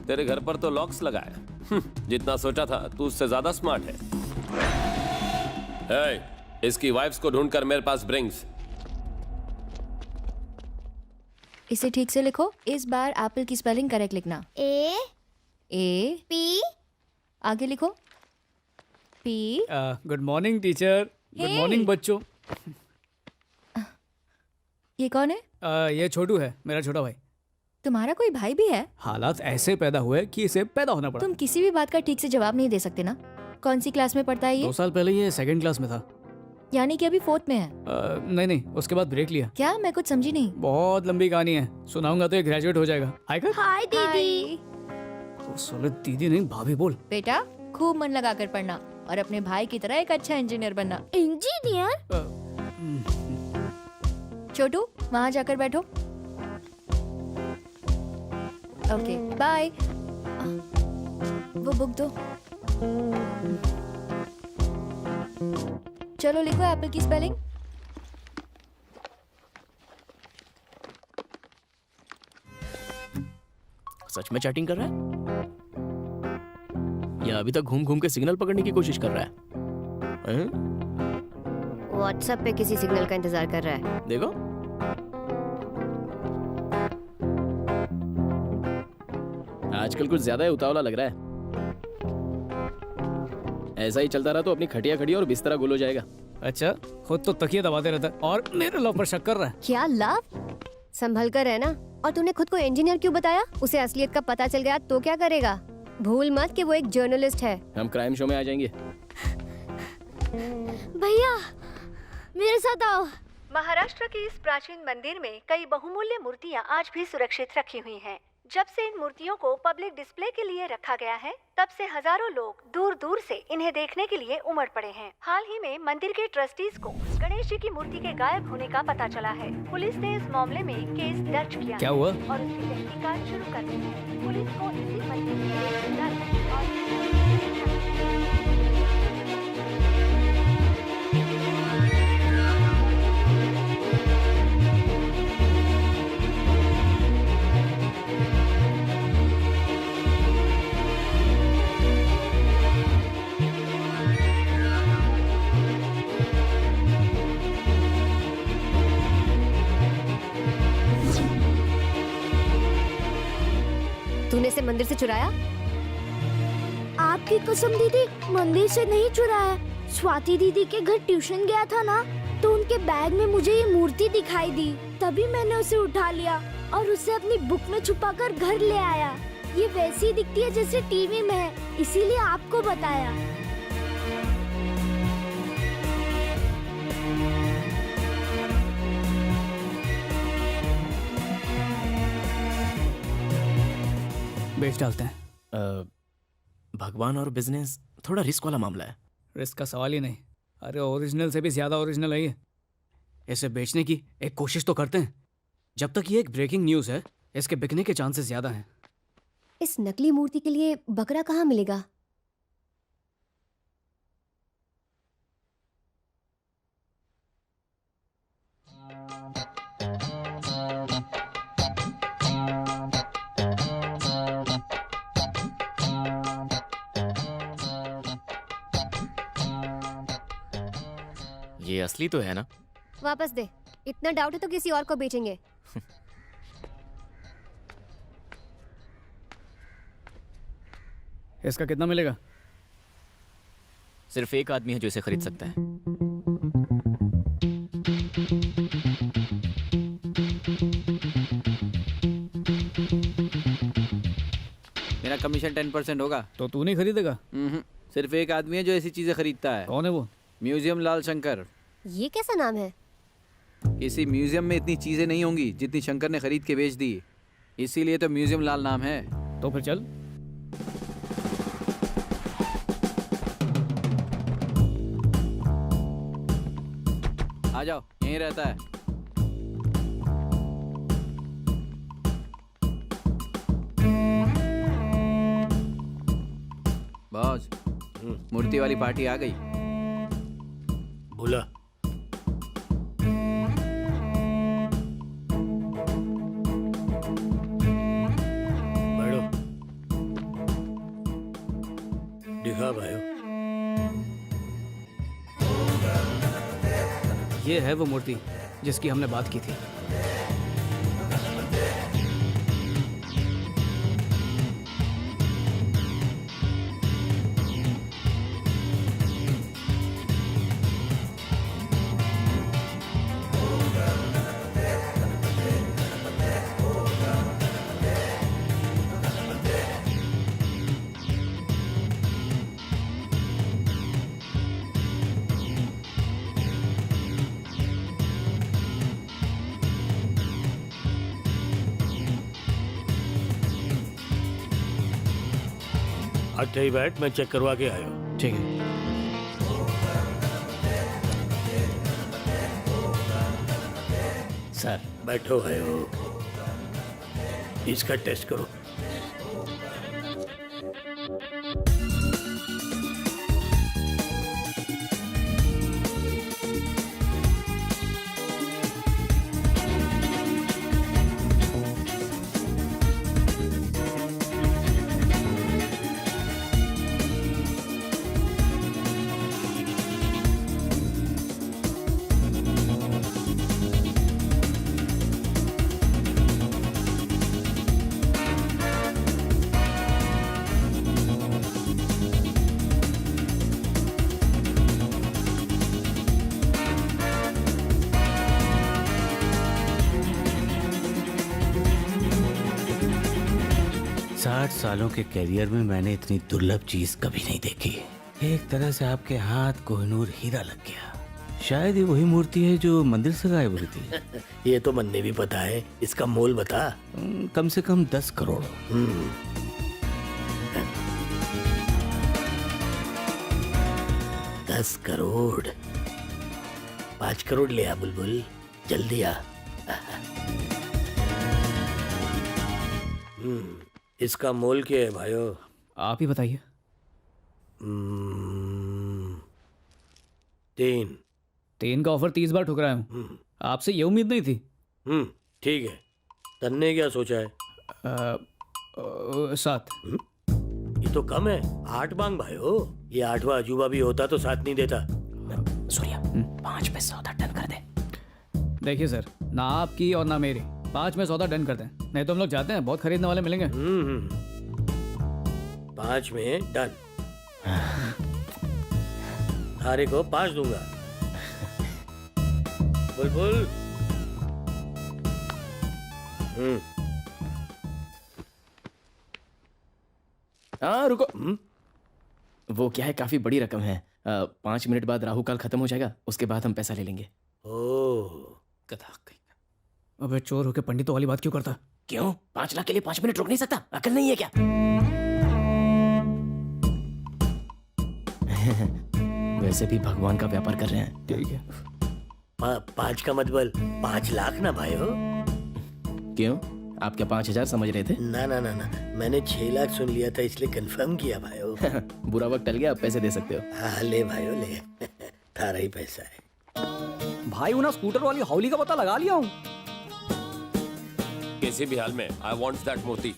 J: तेरे घर पर तो लॉक्स लगाए। जितना सोचा था तू उससे ज्यादा स्मार्ट है। इसकी वाइफ्स को ढूंढकर मेरे पास ब्रिंग्स।
E: इसे ठीक से लिखो। इस बार एप्पल की स्पेलिंग करेक्ट लिखना।
F: ए
E: पी आगे लिखो। P.
D: Good morning teacher. Good morning बच्चों।
E: ये कौन है?
D: ये छोटू है, मेरा छोटा भाई।
E: तुम्हारा कोई भाई भी है?
D: हालात ऐसे पैदा हुए कि इसे पैदा होना पड़ा।
E: तुम किसी भी बात का ठीक से जवाब नहीं दे सकते ना। कौन सी क्लास में पढ़ता है ये?
D: 2 साल पहले ये 2nd क्लास में था।
E: यानी कि अभी 4th में है?
D: नहीं, उसके बाद ब्रेक लिया।
E: क्या? मैं कुछ समझी नहीं।
D: बहुत लंबी कहानी है, सुनाऊंगा तो ये ग्रेजुएट हो जाएगा।
F: हाय दीदी।
D: सोले दीदी नहीं, भाभी बोल।
E: बेटा, खूब मन लगा कर पढ़ना और अपने भाई की तरह एक अच्छा इंजीनियर बनना।
F: इंजीनियर?
E: छोटू, वहाँ जाकर बैठो। Okay, bye. वो बुक दो। चलो लिखो एप्पल की स्पेलिंग।
K: सच में चैटिंग कर रहा है या अभी तक घूम घूम के सिग्नल पकड़ने की कोशिश कर रहा है?
H: व्हाट्सएप पे किसी सिग्नल का इंतजार कर रहा है।
K: देखो आजकल कुछ ज्यादा ही उतावला लग रहा है। ऐसा ही चलता रहा तो अपनी खटिया खड़ी और बिस्तरा गुल हो जाएगा।
D: अच्छा, खुद तो तकिया दबाते रहता है और मेरे लव पर शक कर रहा है।
H: क्या लव? संभल कर रहना। और तूने खुद को इंजीनियर क्यों बताया? उसे असलियत का पता चल गया तो क्या करेगा? भूल मत कि वो एक जर्नलिस्ट है।
K: हम क्राइम शो में आ जाएंगे।
F: भैया मेरे साथ आओ।
G: महाराष्ट्र के इस प्राचीन मंदिर में कई बहुमूल्य मूर्तियां आज भी सुरक्षित रखी हुई हैं। जब से इन मूर्तियों को पब्लिक डिस्प्ले के लिए रखा गया है, तब से हजारों लोग दूर दूर से इन्हें देखने के लिए उमड़ पड़े हैं। हाल ही में मंदिर के ट्रस्टीज को गणेश जी की मूर्ति के गायब होने का पता चला है। पुलिस ने इस मामले में केस दर्ज किया
D: क्या हुआ?
G: और उसकी तहकीकात शुरू कर दी है। पुलिस को इसी मंदिर के दर्ज और
H: तूने इसे मंदिर से चुराया?
F: आपकी कसम दीदी, मंदिर से नहीं चुराया। स्वाति दीदी के घर ट्यूशन गया था ना, तो उनके बैग में मुझे ये मूर्ति दिखाई दी, तभी मैंने उसे उठा लिया और उसे अपनी बुक में छुपाकर घर ले आया। ये वैसी दिखती है जैसे टीवी में है, इसीलिए आपको बताया।
D: बेच डालते हैं।
K: भगवान और बिजनेस थोड़ा रिस्क वाला मामला है।
D: रिस्क का सवाल ही नहीं। अरे ओरिजिनल से भी ज्यादा ओरिजिनल है ये। इसे बेचने की एक कोशिश तो करते हैं। जब तक ये एक ब्रेकिंग न्यूज़ है, इसके बिकने के चांसेस ज्यादा हैं।
H: इस नकली मूर्ति के लिए बकरा कहाँ मिलेगा?
K: ये असली तो है ना?
H: वापस दे। इतना डाउट है तो किसी और को बेचेंगे।
D: इसका कितना मिलेगा?
K: सिर्फ एक आदमी है जो इसे खरीद सकता है।
C: मेरा कमीशन 10% होगा।
D: तो तू नहीं खरीदेगा?
C: सिर्फ एक आदमी है जो ऐसी चीजें खरीदता है।
D: कौन है वो?
C: म्यूजियम लाल शंकर।
H: ये कैसा नाम है?
C: किसी म्यूजियम में इतनी चीजें नहीं होंगी जितनी शंकर ने खरीद के बेच दी, इसीलिए तो म्यूजियम लाल नाम है।
D: तो फिर चल।
C: आ जाओ, यहीं रहता है। बॉस, मूर्ति वाली पार्टी आ गई।
J: बोला बैठो, दिखा भाइयों।
D: ये है वो मूर्ति जिसकी हमने बात की थी।
J: अच्छा ही बैठ, मैं चेक करवा के आया हूँ।
D: ठीक है।
K: सर
J: बैठो भाइयों, इसका टेस्ट करो।
A: 60 सालों के कैरियर में मैंने इतनी दुर्लभ चीज कभी नहीं देखी। एक तरह से आपके हाथ कोहिनूर हीरा लग गया। शायद ये वही मूर्ति है जो मंदिर से गायब हुई थी।
L: ये तो मन ने भी पता है। इसका मोल बता।
A: कम से कम 10 करोड़।
L: 10 करोड़। 5 करोड़ ले आ बुलबुल, जल्दी आ। इसका मोल क्या है भाइयों?
D: आप ही बताइए। 3 का ऑफर 30 बार ठुकराया हूँ। आपसे ये उम्मीद नहीं थी।
L: ठीक है, तन्ने क्या सोचा है?
D: 7।
L: ये तो कम है, 8 मांग भाइयों। ये 8वां अजूबा भी होता तो साथ नहीं देता।
K: सूर्या 5 में सौदा डन कर दे।
D: देखिए सर, ना आपकी और ना मेरी, 5 में सौदा डन करते हैं, नहीं तो हम लोग जाते हैं, बहुत खरीदने वाले मिलेंगे।
L: 5 में डन। थारे को 5 दूंगा। बुलबुल।
K: हाँ रुको। वो क्या है, काफी बड़ी रकम है। 5 मिनट बाद राहु काल खत्म हो जाएगा, उसके बाद हम पैसा ले लेंगे।
D: अबे चोर होके पंडितों वाली बात क्यों करता?
K: क्यों? 5 लाख के लिए 5 मिनट रुक नहीं सकता? अकल नहीं है क्या? वैसे भी भगवान का व्यापार कर रहे हैं।
D: ठीक है।
L: 5 का मतलब 5 लाख ना भाइयों।
K: क्यों? आप क्या 5000 समझ रहे थे?
L: ना ना ना ना, मैंने 6 लाख सुन लिया था, इसलिए कंफर्म किया भाइयों।
K: बुरा वक्त टल गया, अब पैसे दे सकते हो।
L: हाँ ले भाइयों ले। थारा ही पैसा है।
D: भाई उन्हें स्कूटर वाली हौली का पता लगा लिया हूँ।
J: किसी भी हाल में आई वांट दैट मोती।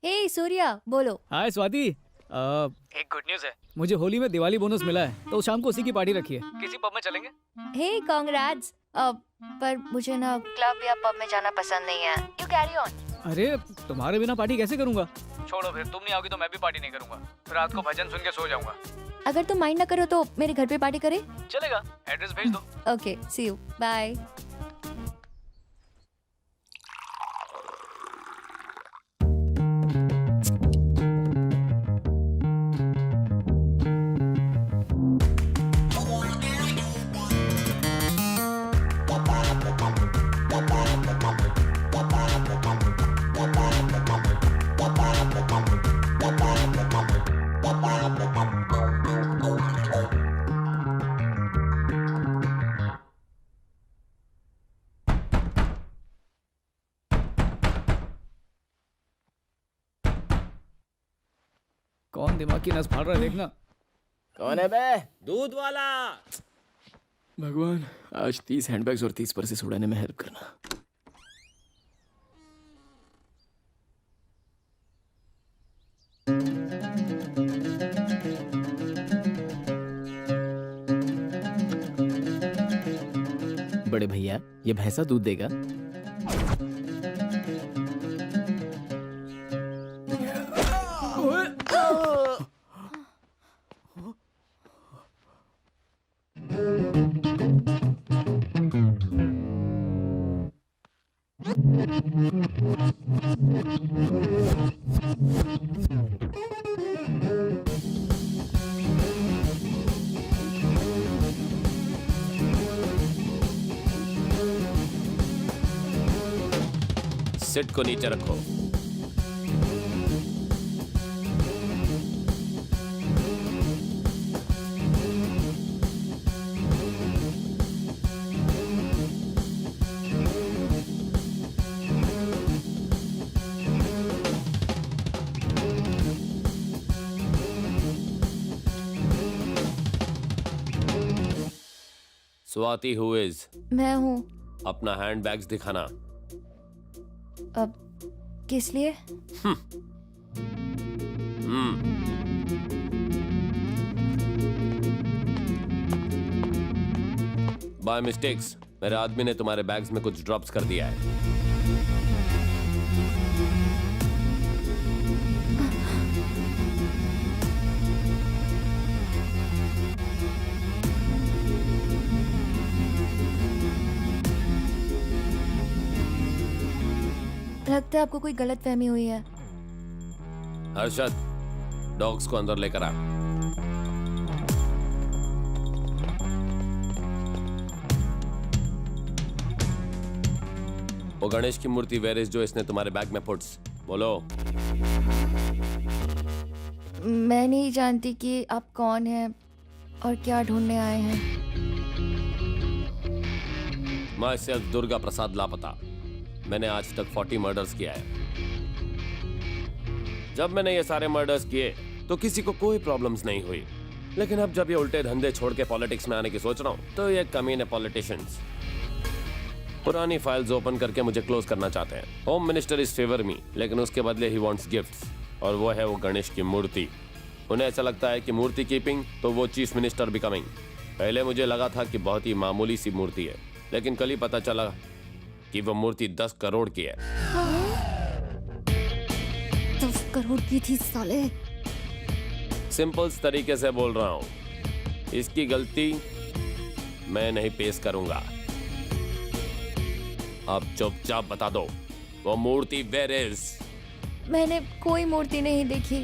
E: हे सूर्या, बोलो।
D: हाय स्वाति। एक गुड न्यूज़ है, मुझे होली में दिवाली बोनस मिला है, तो शाम को उसी की पार्टी रखी है। किसी पब में चलेंगे?
E: हे कांग्रेट्स। पर मुझे ना क्लब या पब में जाना पसंद नहीं है। You carry on.
D: अरे तुम्हारे बिना पार्टी कैसे करूंगा? छोड़ो, फिर तुम नहीं आओगी तो मैं भी पार्टी नहीं करूंगा। रात को भजन सुन के सो जाऊंगा।
E: अगर तुम माइंड ना करो तो मेरे घर पे पार्टी करें?
D: चलेगा, एड्रेस भेज दो।
E: Okay, see you, bye.
D: कौन दिमाग की नस फाड़ रहा है देखना।
K: कौन है बे?
C: दूध वाला।
K: भगवान, आज 30 हैंडबैग्स और 30 पर्सेस उड़ाने में हेल्प करना। बड़े भैया, ये भैंसा दूध देगा?
J: सिट को नीचे रखो। Swati who is?
E: मैं हूँ।
J: अपना हैंड बैग्स दिखाना।
E: अब किस लिए?
J: बाय मिस्टेक्स मेरे आदमी ने तुम्हारे बैग्स में कुछ ड्रॉप्स कर दिया है।
E: लगता है आपको कोई गलत फहमी हुई है।
J: हर्षद, डॉग्स को अंदर लेकर आ। वो गणेश की मूर्ति वेयर इज जो इसने तुम्हारे बैग में पुट्स? बोलो।
E: मैं नहीं जानती कि आप कौन हैं और क्या ढूंढने आए हैं।
J: मैं सिर्फ दुर्गा प्रसाद लापता। मैंने आज तक 40 मर्डर्स किया है। जब मैंने ये सारे मर्डर्स किए तो किसी को कोई प्रॉब्लम्स नहीं हुई, लेकिन अब जब ये उल्टे धंधे छोड़ के पॉलिटिक्स में आने की सोच रहा हूँ तो ये कमीने पॉलिटिशियंस पुरानी फाइल्स ओपन करके मुझे क्लोज करना चाहते हैं। होम मिनिस्टर इज फेवर मी, लेकिन उसके बदले ही वांट्स गिफ्ट्स, और वो है वो गणेश की मूर्ति। उन्हें ऐसा लगता है कि मूर्ति कीपिंग तो वो चीफ मिनिस्टर बिकमिंग। पहले मुझे लगा था कि बहुत ही मामूली सी मूर्ति है, लेकिन कल ही पता चला कि वो मूर्ति 10 करोड़ की है।
F: 10 करोड़ की थी साले।
J: सिंपल तरीके से बोल रहा हूँ, इसकी गलती मैं नहीं पेश करूंगा। अब चुपचाप बता दो वो मूर्ति वेयर इज।
E: मैंने कोई मूर्ति नहीं देखी।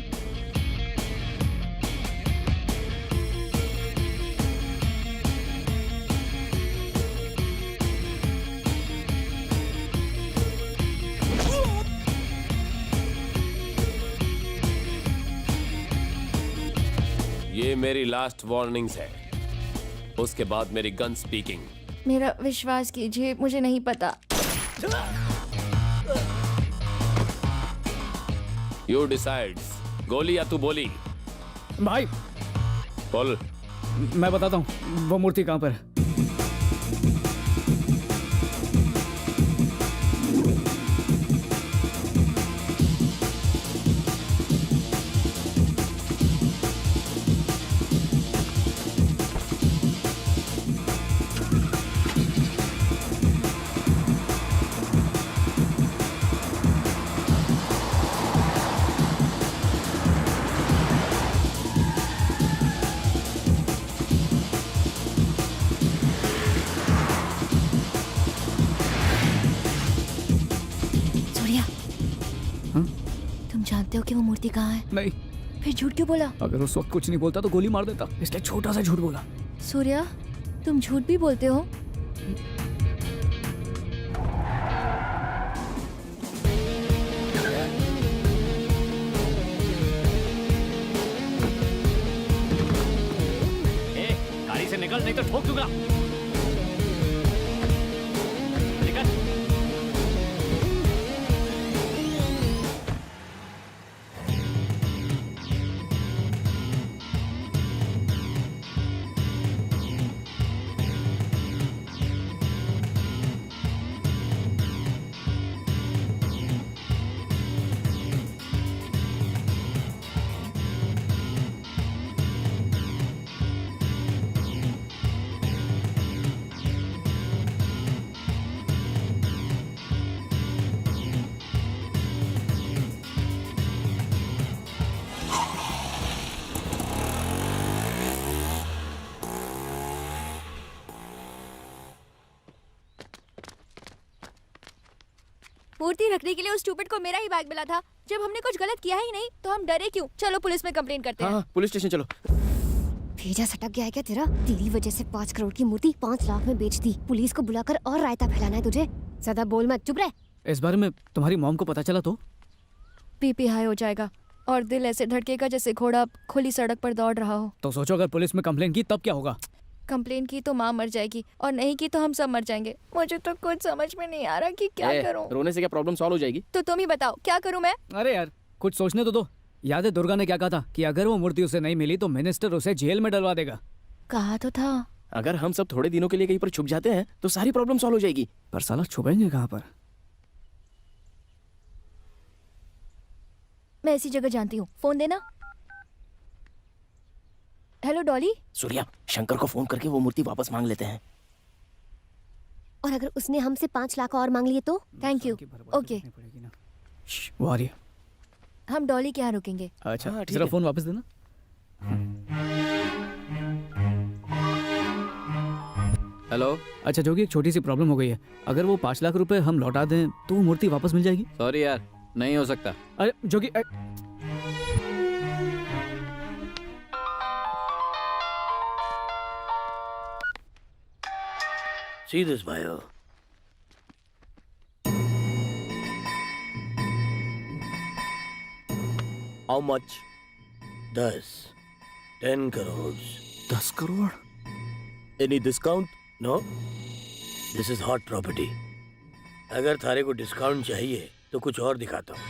J: ये मेरी लास्ट वार्निंग्स है, उसके बाद मेरी गन स्पीकिंग।
E: मेरा विश्वास कीजिए, मुझे नहीं पता।
J: यू डिसाइड्स, गोली या तू बोली?
D: भाई
J: बोल।
D: मैं बताता हूँ वो मूर्ति कहाँ पर है।
E: तुम जानते हो कि वो मूर्ति कहाँ है?
D: नहीं।
E: फिर झूठ क्यों बोला?
D: अगर उस वक्त कुछ नहीं बोलता तो गोली मार देता, इसलिए छोटा सा झूठ बोला।
E: सूर्या, तुम झूठ भी बोलते हो?
B: गाड़ी से निकल, नहीं तो ठोक दूंगा। निकल।
E: मूर्ति रखने के लिए उस स्टूपिड को मेरा ही बैग मिला था। जब हमने कुछ गलत किया ही नहीं तो हम डरे क्यों? चलो पुलिस में कंप्लेन करते हैं।
K: हाँ, पुलिस स्टेशन चलो।
F: भेजा सटक गया है क्या तेरा? तेरी वजह से 5 करोड़ की मूर्ति 5 लाख में बेच दी। पुलिस को बुलाकर और रायता फैलाना है तुझे? ज्यादा बोल मत, चुप रह।
D: इस बारे में तुम्हारी मॉम को पता चला तो?
E: बीपी हाई हो जाएगा और दिल ऐसे धड़केगा जैसे घोड़ा खुली सड़क पर दौड़ रहा हो।
D: तो सोचो अगर पुलिस में कंप्लेन की तब क्या होगा?
E: कंप्लेन की तो माँ मर जाएगी और नहीं की तो हम सब मर जाएंगे। मुझे तो कुछ समझ में नहीं आ रहा कि क्या करूं।
K: रोने से क्या प्रॉब्लम सॉल्व हो जाएगी?
E: तो तुम ही बताओ क्या करूं मैं?
D: अरे यार कुछ सोचने तो दो। याद है दुर्गा ने क्या कहा था कि अगर वो मूर्ति उसे नहीं मिली तो मिनिस्टर उसे जेल में डलवा देगा।
E: कहा तो था।
K: अगर हम सब थोड़े दिनों के लिए कहीं पर छुप जाते हैं तो सारी प्रॉब्लम सॉल्व हो जाएगी।
D: पर साला छुपेंगे कहाँ पर?
E: मैं ऐसी जगह जानती हूँ, फोन देना। हेलो डॉली।
K: सूर्या, शंकर को फोन करके वो मूर्ति वापस मांग लेते हैं।
F: और अगर उसने हमसे 5 लाख और मांग लिए तो?
E: Thank you. ओके,
D: वो आ रही है।
E: हम डॉली के यहाँ रुकेंगे।
D: अच्छा
K: हाँ, ठीक
D: जरा
K: है।
D: फोन वापस देना।
B: हेलो।
D: अच्छा जोगी, एक छोटी सी प्रॉब्लम हो गई है। अगर वो 5 लाख रुपए हम लौटा दें तो वो मूर्ति वापस मिल जाएगी?
B: सॉरी यार, नहीं हो सकता।
D: अरे जोगी
L: See this, भाइयों।
K: How much?
L: 10 crore.
K: 10 crore? Any discount?
L: No, this is hot property. अगर थारे को डिस्काउंट चाहिए तो कुछ और दिखाता हूँ।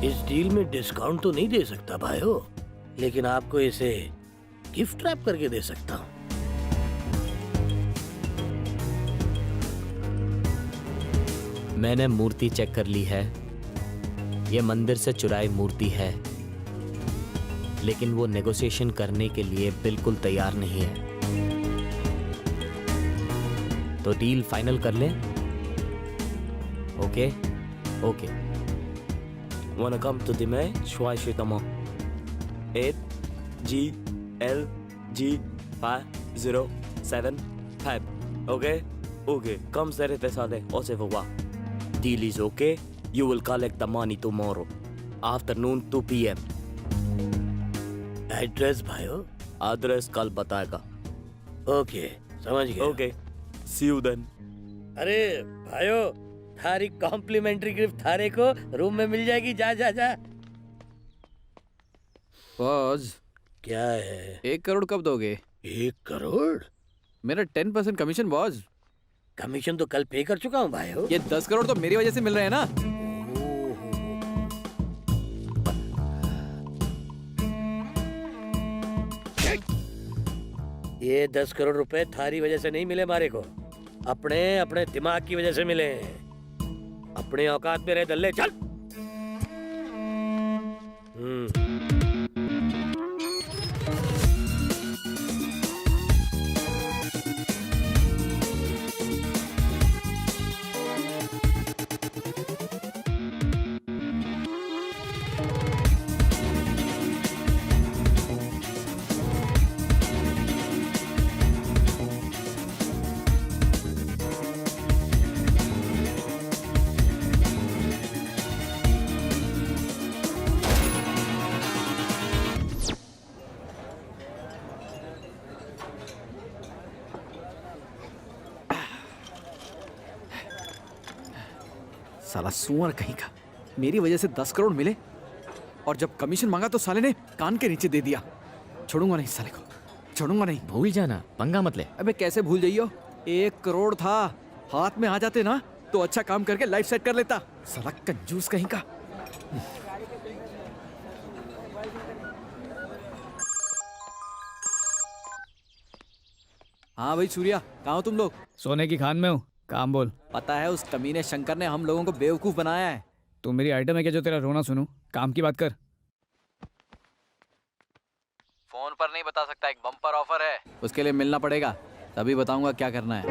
L: इस डील में डिस्काउंट तो नहीं दे सकता भाइयों, लेकिन आपको इसे गिफ्ट रैप करके दे सकता हूँ।
K: मैंने मूर्ति चेक कर ली है। ये मंदिर से चुराई मूर्ति है, लेकिन वो नेगोशिएशन करने के लिए बिल्कुल तैयार नहीं है। तो डील फाइनल कर लें? Okay okay. Wanna come to the match? Why should I come? 8GLG5075. Okay? Okay. Come set it aside. Also for what? Deal is okay. You will collect the money tomorrow. Afternoon 2 PM.
L: Address भाइयों?
K: Address कल बताएगा.
L: Okay, समझ गया।
K: Okay. See you then.
L: अरे भाइयों, थारी complementary gift थारे को रूम में मिल जाएगी। जा जा जा।
B: बॉस,
L: क्या है?
B: 1 करोड़ कब दोगे?
L: 1 करोड़?
B: मेरा 10% कमीशन बॉस।
L: कमीशन तो कल पे कर चुका हूँ भाइयों।
B: ये 10 करोड़ तो मेरी वजह से मिल रहे हैं ना।
L: ये 10 करोड़ रुपए थारी वजह से नहीं मिले मारे को, अपने अपने दिमाग की वजह से मिले हैं। अपने औकात में रहे दल्ले, चल।
B: साला सुअर कहीं का, मेरी वजह से 10 करोड़ मिले और जब कमीशन मांगा तो साले ने कान के नीचे दे दिया। छोड़ूंगा नहीं साले को, छोड़ूंगा नहीं।
K: भूल जाना, पंगा मत ले।
B: अबे कैसे भूल जाइयो? 1 करोड़ था, हाथ में आ जाते ना तो अच्छा काम करके लाइफ सेट कर लेता। साला कंजूस कहीं का। हाँ भाई सूर्या, कहाँ हो तुम लोग?
D: सोने की खान में हूँ। काम बोल।
B: पता है उस कमीने शंकर ने हम लोगों को बेवकूफ बनाया है।
D: तू मेरी आइटम है क्या जो तेरा रोना सुनूं? काम की बात कर।
B: फोन पर नहीं बता सकता, एक बम्पर ऑफर है, उसके लिए मिलना पड़ेगा, तभी बताऊंगा क्या करना है।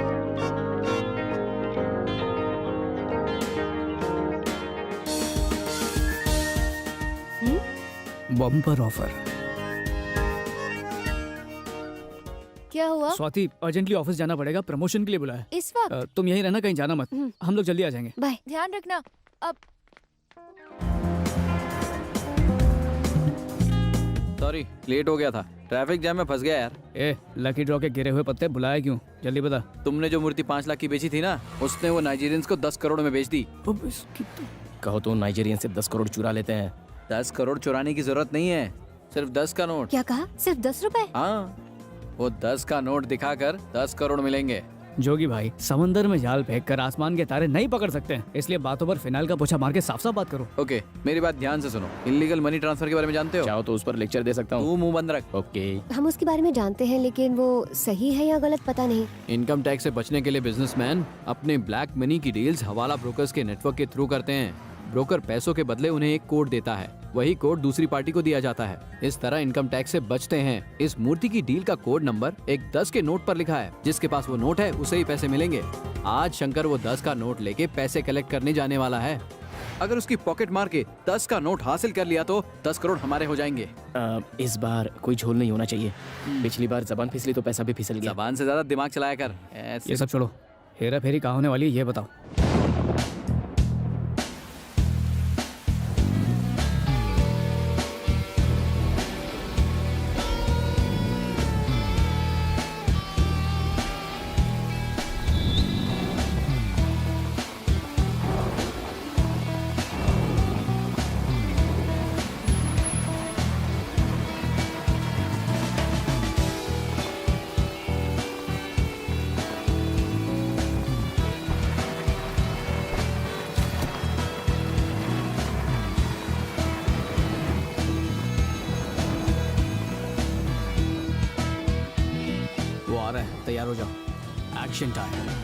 D: Bumper offer.
E: क्या हुआ?
D: स्वाति, अर्जेंटली ऑफिस जाना पड़ेगा, प्रमोशन के लिए बुलाया है।
E: इस वक्त?
D: तुम यहीं रहना, कहीं जाना मत। हम लोग जल्दी आ जाएंगे।
E: बाय। ध्यान रखना। अब
B: सॉरी, लेट हो गया था, ट्रैफिक जैम में फंस गया यार।
D: ए, लकी ड्रॉ के गिरे हुए पत्ते बुलाया क्यों? जल्दी बता।
B: तुमने जो मूर्ति 5 लाख की बेची थी ना, उसने वो नाइजीरियंस को 10 करोड़ में बेच दी।
K: कहो तो नाइजीरियन से 10 करोड़ चुरा लेते हैं।
B: 10 करोड़ चुराने की जरूरत नहीं है, सिर्फ 10 का नोट।
E: क्या कहा? सिर्फ 10 रुपए?
B: हाँ, वो 10 का नोट दिखाकर 10 करोड़ मिलेंगे।
D: जोगी भाई, समंदर में जाल फेंक कर आसमान के तारे नहीं पकड़ सकते हैं, इसलिए बातों पर फिनाइल का पोछा मार के साफ साफ बात करो।
B: ओके, मेरी बात ध्यान से सुनो। इलीगल मनी ट्रांसफर के बारे में जानते हो?
K: चाहो तो उस पर लेक्चर दे सकता हूँ।
B: तू मुंह बंद रख।
K: ओके।
H: हम उसके बारे में जानते हैं, लेकिन वो सही है या गलत पता नहीं।
B: इनकम टैक्स से बचने के लिए बिजनेसमैन अपने ब्लैक मनी की डील्स हवाला ब्रोकर्स के नेटवर्क के थ्रू करते हैं।
D: ब्रोकर पैसों के बदले उन्हें एक कोड देता है, वही कोड दूसरी पार्टी को दिया जाता है। इस तरह इनकम टैक्स से बचते हैं। इस मूर्ति की डील का कोड नंबर एक 10 के नोट पर लिखा है। जिसके पास वो नोट है उसे ही पैसे मिलेंगे। आज शंकर वो 10 का नोट लेके पैसे कलेक्ट करने जाने वाला है। अगर उसकी पॉकेट मार के 10 का नोट हासिल कर लिया तो 10 करोड़ हमारे हो जाएंगे।
K: इस बार कोई झोल नहीं होना चाहिए। पिछली बार जबान फिसली तो पैसा भी फिसल गया।
D: जबान से ज्यादा दिमाग चलाया कर। ये सब छोड़ो, हेरा फेरी कहाँ होने वाली है ये बताओ। तैयार हो जाओ, एक्शन टाइम।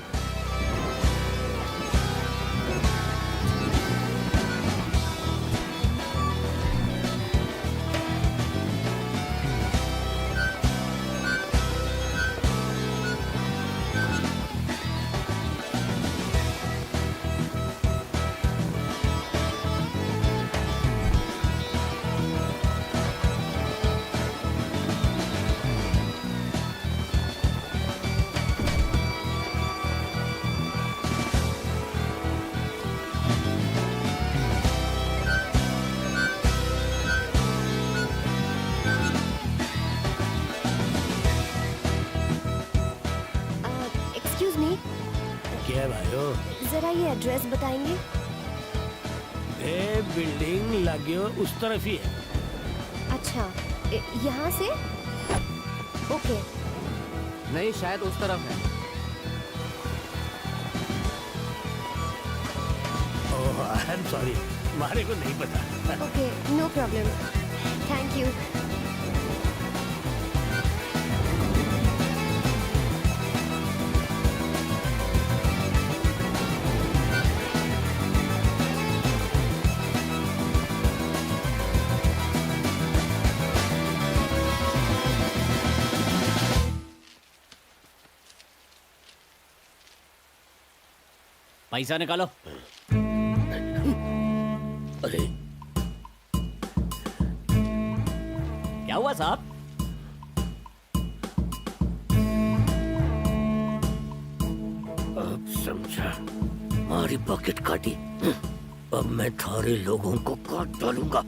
L: क्या है भाइयों?
F: जरा ये एड्रेस बताएंगे?
L: ये बिल्डिंग लगियो उस तरफ ही है।
F: अच्छा, यहाँ से? ओके।
B: नहीं, शायद उस तरफ है।
L: ओह, आई एम सॉरी, हमारे को नहीं पता।
F: Okay, no problem, thank you.
B: पैसा निकालो।
L: अरे
B: क्या हुआ साहब?
L: अब समझा, हमारी पॉकेट काटी। अब मैं थारे लोगों को काट डालूंगा।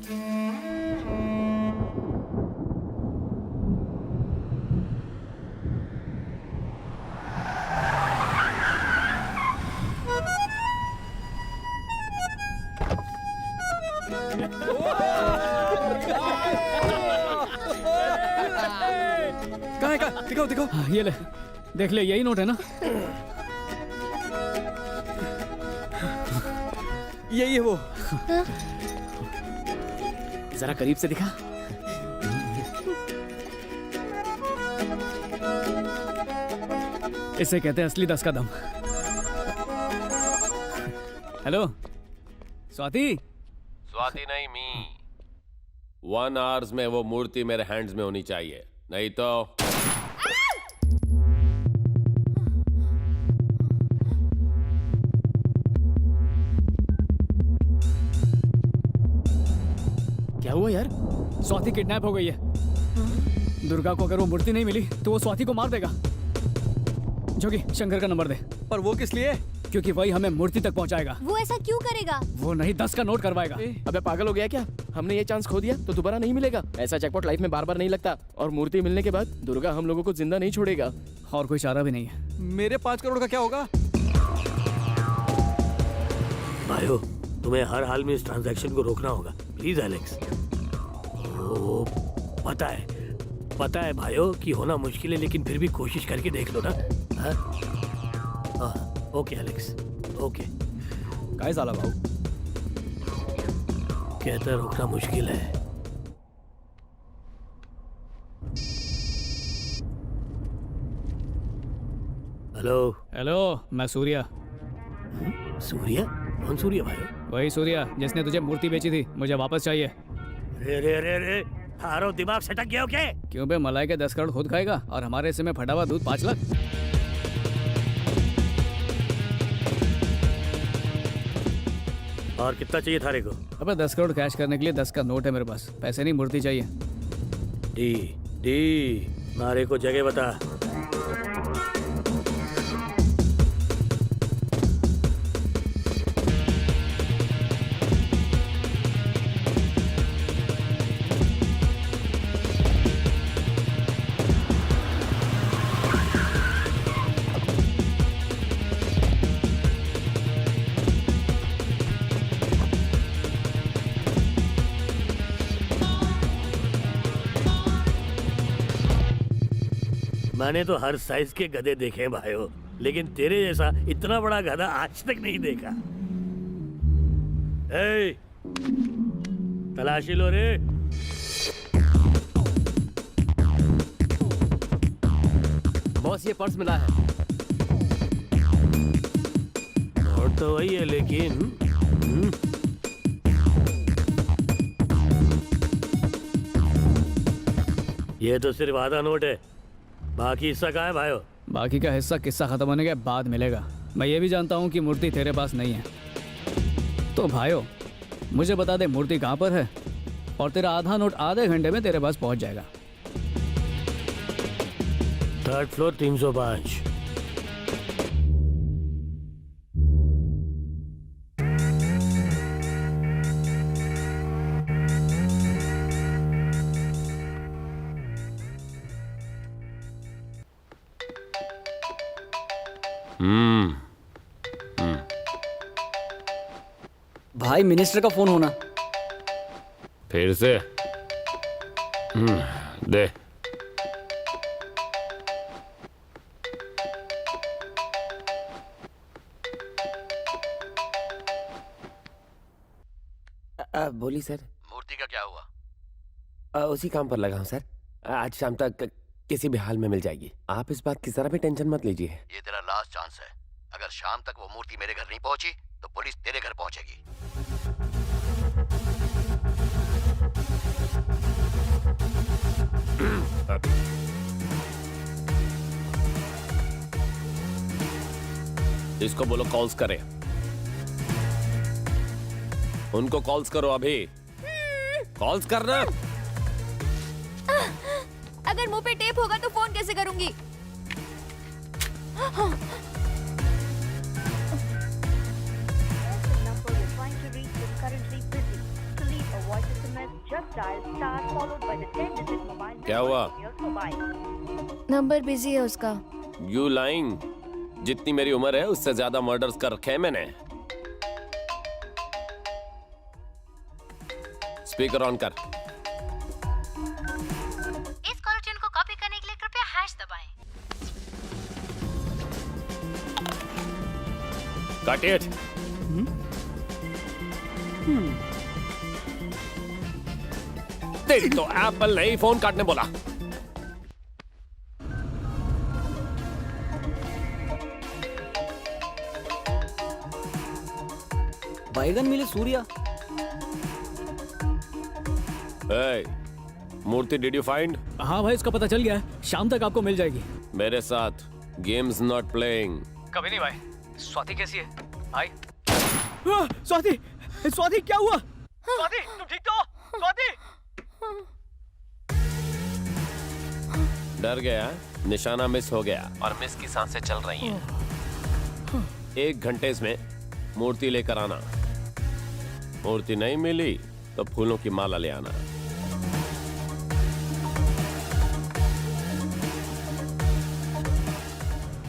D: कहाँ है? दिखाओ दिखाओ। ये ले, देख ले, यही नोट है ना? यही है वो।
K: जरा करीब से दिखा।
D: इसे कहते हैं असली 10 का दम। हेलो स्वाति।
J: स्वाति नहीं, मी। 1 आवर्स में वो मूर्ति मेरे हैंड्स में होनी चाहिए, नहीं तो
K: क्या हुआ यार?
D: स्वाति किडनैप हो गई है। दुर्गा को अगर वो मूर्ति नहीं मिली तो वो स्वाति को मार देगा। जोगी, शंकर का नंबर दे। पर वो किस लिए? क्योंकि वही हमें मूर्ति तक पहुंचाएगा।
F: वो ऐसा क्यों करेगा?
D: वो नहीं 10 का नोट करवाएगा।
K: अबे पागल हो गया क्या? हमने ये चांस खो दिया तो दोबारा नहीं मिलेगा। ऐसा जैकपॉट लाइफ में बार बार नहीं लगता। और मूर्ति मिलने के बाद दुर्गा हम लोगों को जिंदा नहीं छोड़ेगा।
D: और कोई चारा भी नहीं है। मेरे 5 करोड़ का क्या होगा?
L: भाइयों, तुम्हें हर हाल में इस ट्रांजैक्शन को रोकना होगा, प्लीज एलेक्स। ओ, पता है भाइयों कि होना मुश्किल है, लेकिन फिर भी कोशिश करके देख लो ना। Okay Alex, okay.
D: काय साला भाऊ,
L: कहता रोकना मुश्किल है।
D: हेलो, मैं सूर्या।
L: सूर्या? कौन सूर्य भाई?
D: वही सूर्या जिसने तुझे मूर्ति बेची थी, मुझे वापस चाहिए।
L: रे रे रे रे, हारो दिमाग सटक गया हो क्या?
D: क्यों बे, मलाई के 10 करोड़ खुद खाएगा और हमारे हिस्से में फटा हुआ दूध 5 लाख।
L: और कितना चाहिए थारे को?
D: अबे 10 करोड़ कैश करने के लिए 10 का नोट है मेरे पास, पैसे नहीं मूर्ति चाहिए।
L: डी डी, मारे को जगह बता। मैंने तो हर साइज के गधे देखे हैं भाइयों, लेकिन तेरे जैसा इतना बड़ा गधा आज तक नहीं देखा। ए, तलाशी लो रे।
I: बॉस ये पर्स मिला है।
L: और तो वही है लेकिन ये तो सिर्फ आधा नोट है, बाकी हिस्सा कहाँ है भाइयों?
D: बाकी का हिस्सा किस्सा खत्म होने के बाद मिलेगा। मैं ये भी जानता हूँ कि मूर्ति तेरे पास नहीं है, तो भाइयों मुझे बता दे मूर्ति कहाँ पर है और तेरा आधा नोट आधे घंटे में तेरे पास पहुँच जाएगा।
L: 3rd floor 305।
B: भाई मिनिस्टर का फोन होना।
J: फिर से दे।
M: बोली सर।
J: मूर्ति का क्या हुआ?
M: उसी काम पर लगा हूँ सर। आज शाम तक किसी भी हाल में मिल जाएगी। आप इस बात की जरा भी टेंशन मत लीजिए।
J: ये तेरा लास्ट चांस है। अगर शाम तक वो मूर्ति मेरे घर नहीं पहुंची तो पुलिस तेरे घर पहुंचेगी। इसको बोलो कॉल्स करे। उनको कॉल्स करो अभी। कॉल्स करना।
E: अगर मुंह पे टेप होगा तो फोन कैसे करूंगी?
J: क्या हुआ?
E: नंबर बिजी है उसका।
J: You lying. जितनी मेरी उम्र है उससे ज्यादा मर्डर्स कर रखे हैं मैंने। स्पीकर ऑन कर।
G: इस कॉल ट्यून को कॉपी करने के लिए कृपया हैश दबाएं।
J: Cut it. तेरी तो एप्पल नहीं फोन काटने बोला।
B: बैगन मिले Surya.
J: Hey, Murthy did you find?
D: हाँ भाई, इसका पता चल गया है, शाम तक आपको मिल जाएगी।
J: मेरे साथ गेम्स नॉट प्लेइंग।
D: कभी नहीं भाई। स्वाति कैसी है भाई? स्वाति, स्वाति क्या हुआ? स्वाति तुम ठीक तो? स्वाति
J: डर गया, निशाना मिस हो गया और मिस की सांसें चल रही हैं। 1 घंटे में मूर्ति लेकर आना। मूर्ति नहीं मिली तो फूलों की माला ले आना।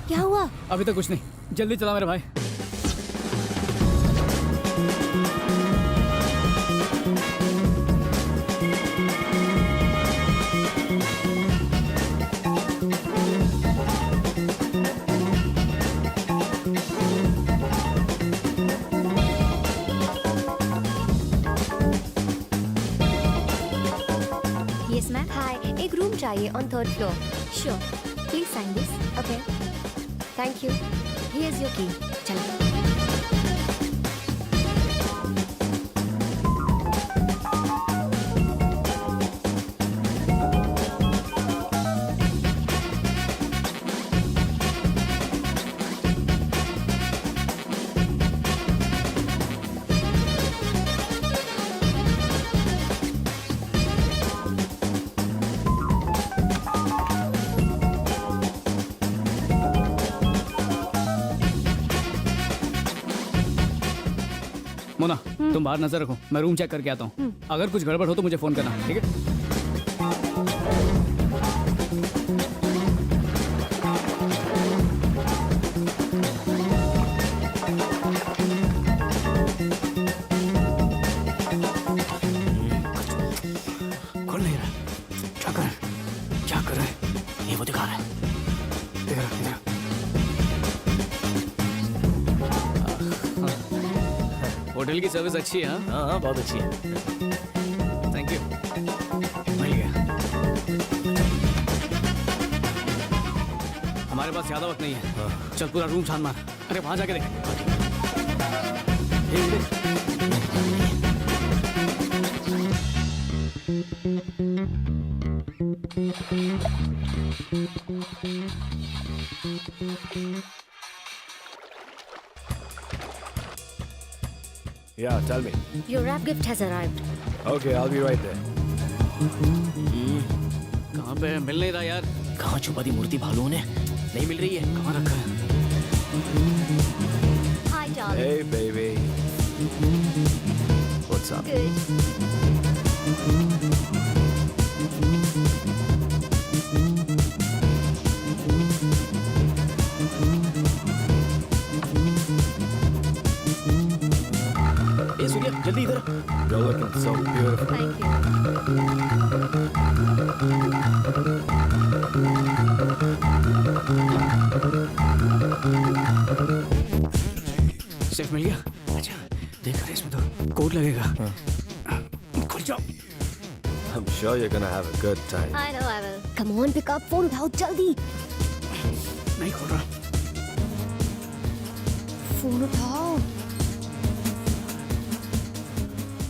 E: क्या हुआ?
D: अभी तक कुछ नहीं, जल्दी चला मेरे भाई।
E: Yes ma'am. हाय, एक रूम चाहिए on 3rd floor. Sure, please sign this. Okay, thank you. Here is your key. चलो।
D: मोना तुम बाहर नजर रखो, मैं रूम चेक करके आता हूँ। अगर कुछ गड़बड़ हो तो मुझे फोन करना, ठीक है? खोल नहीं रहा, क्या कर रहा है? ये वो दिखा रहा है, इधर होटल की सर्विस अच्छी है। हाँ
K: हाँ बहुत अच्छी है।
D: थैंक यू, मिल गया। हमारे पास ज्यादा वक्त नहीं है, चल पूरा रूम छान मार। अरे वहां जाके देख।
L: Yeah, tell me.
F: Your wrap gift has arrived.
L: Okay, I'll be right there.
D: कहाँ पे है? मिल नहीं रहा यार।
K: कहाँ छुपा दी मूर्ति भालू ने? नहीं मिल रही है।
D: कहाँ रखा है?
F: Hi, darling.
L: Hey, baby. What's up?
F: Good.
K: ए सूर्या जल्दी इधर।
L: You're looking so beautiful.
F: Thank you.
D: Safe मिल गया? अच्छा देख रहे इसमें तो कोड लगेगा। खुल जाओ।
L: I'm sure you're gonna have a good time.
F: I know I will. Come on, pick up phone उठाओ जल्दी।
D: नहीं खोल रहा।
F: फोन उठाओ।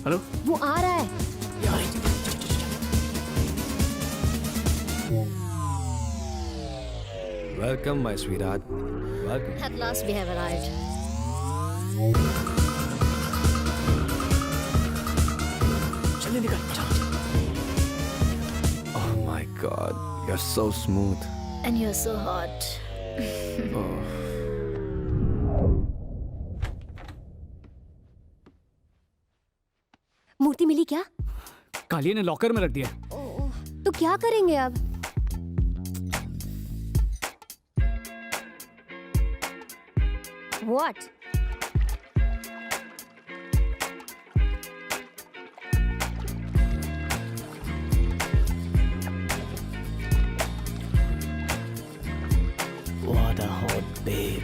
D: हेलो,
F: वो आ रहा है।
L: Welcome, my sweetheart. Welcome.
F: At last we have arrived.
D: जल्दी निकल।
L: Oh my God, you're so smooth.
F: And you're so hot. मूर्ति मिली क्या?
D: कालिया ने लॉकर में रख दिया।
F: तो क्या करेंगे अब? What?
K: What a hot babe.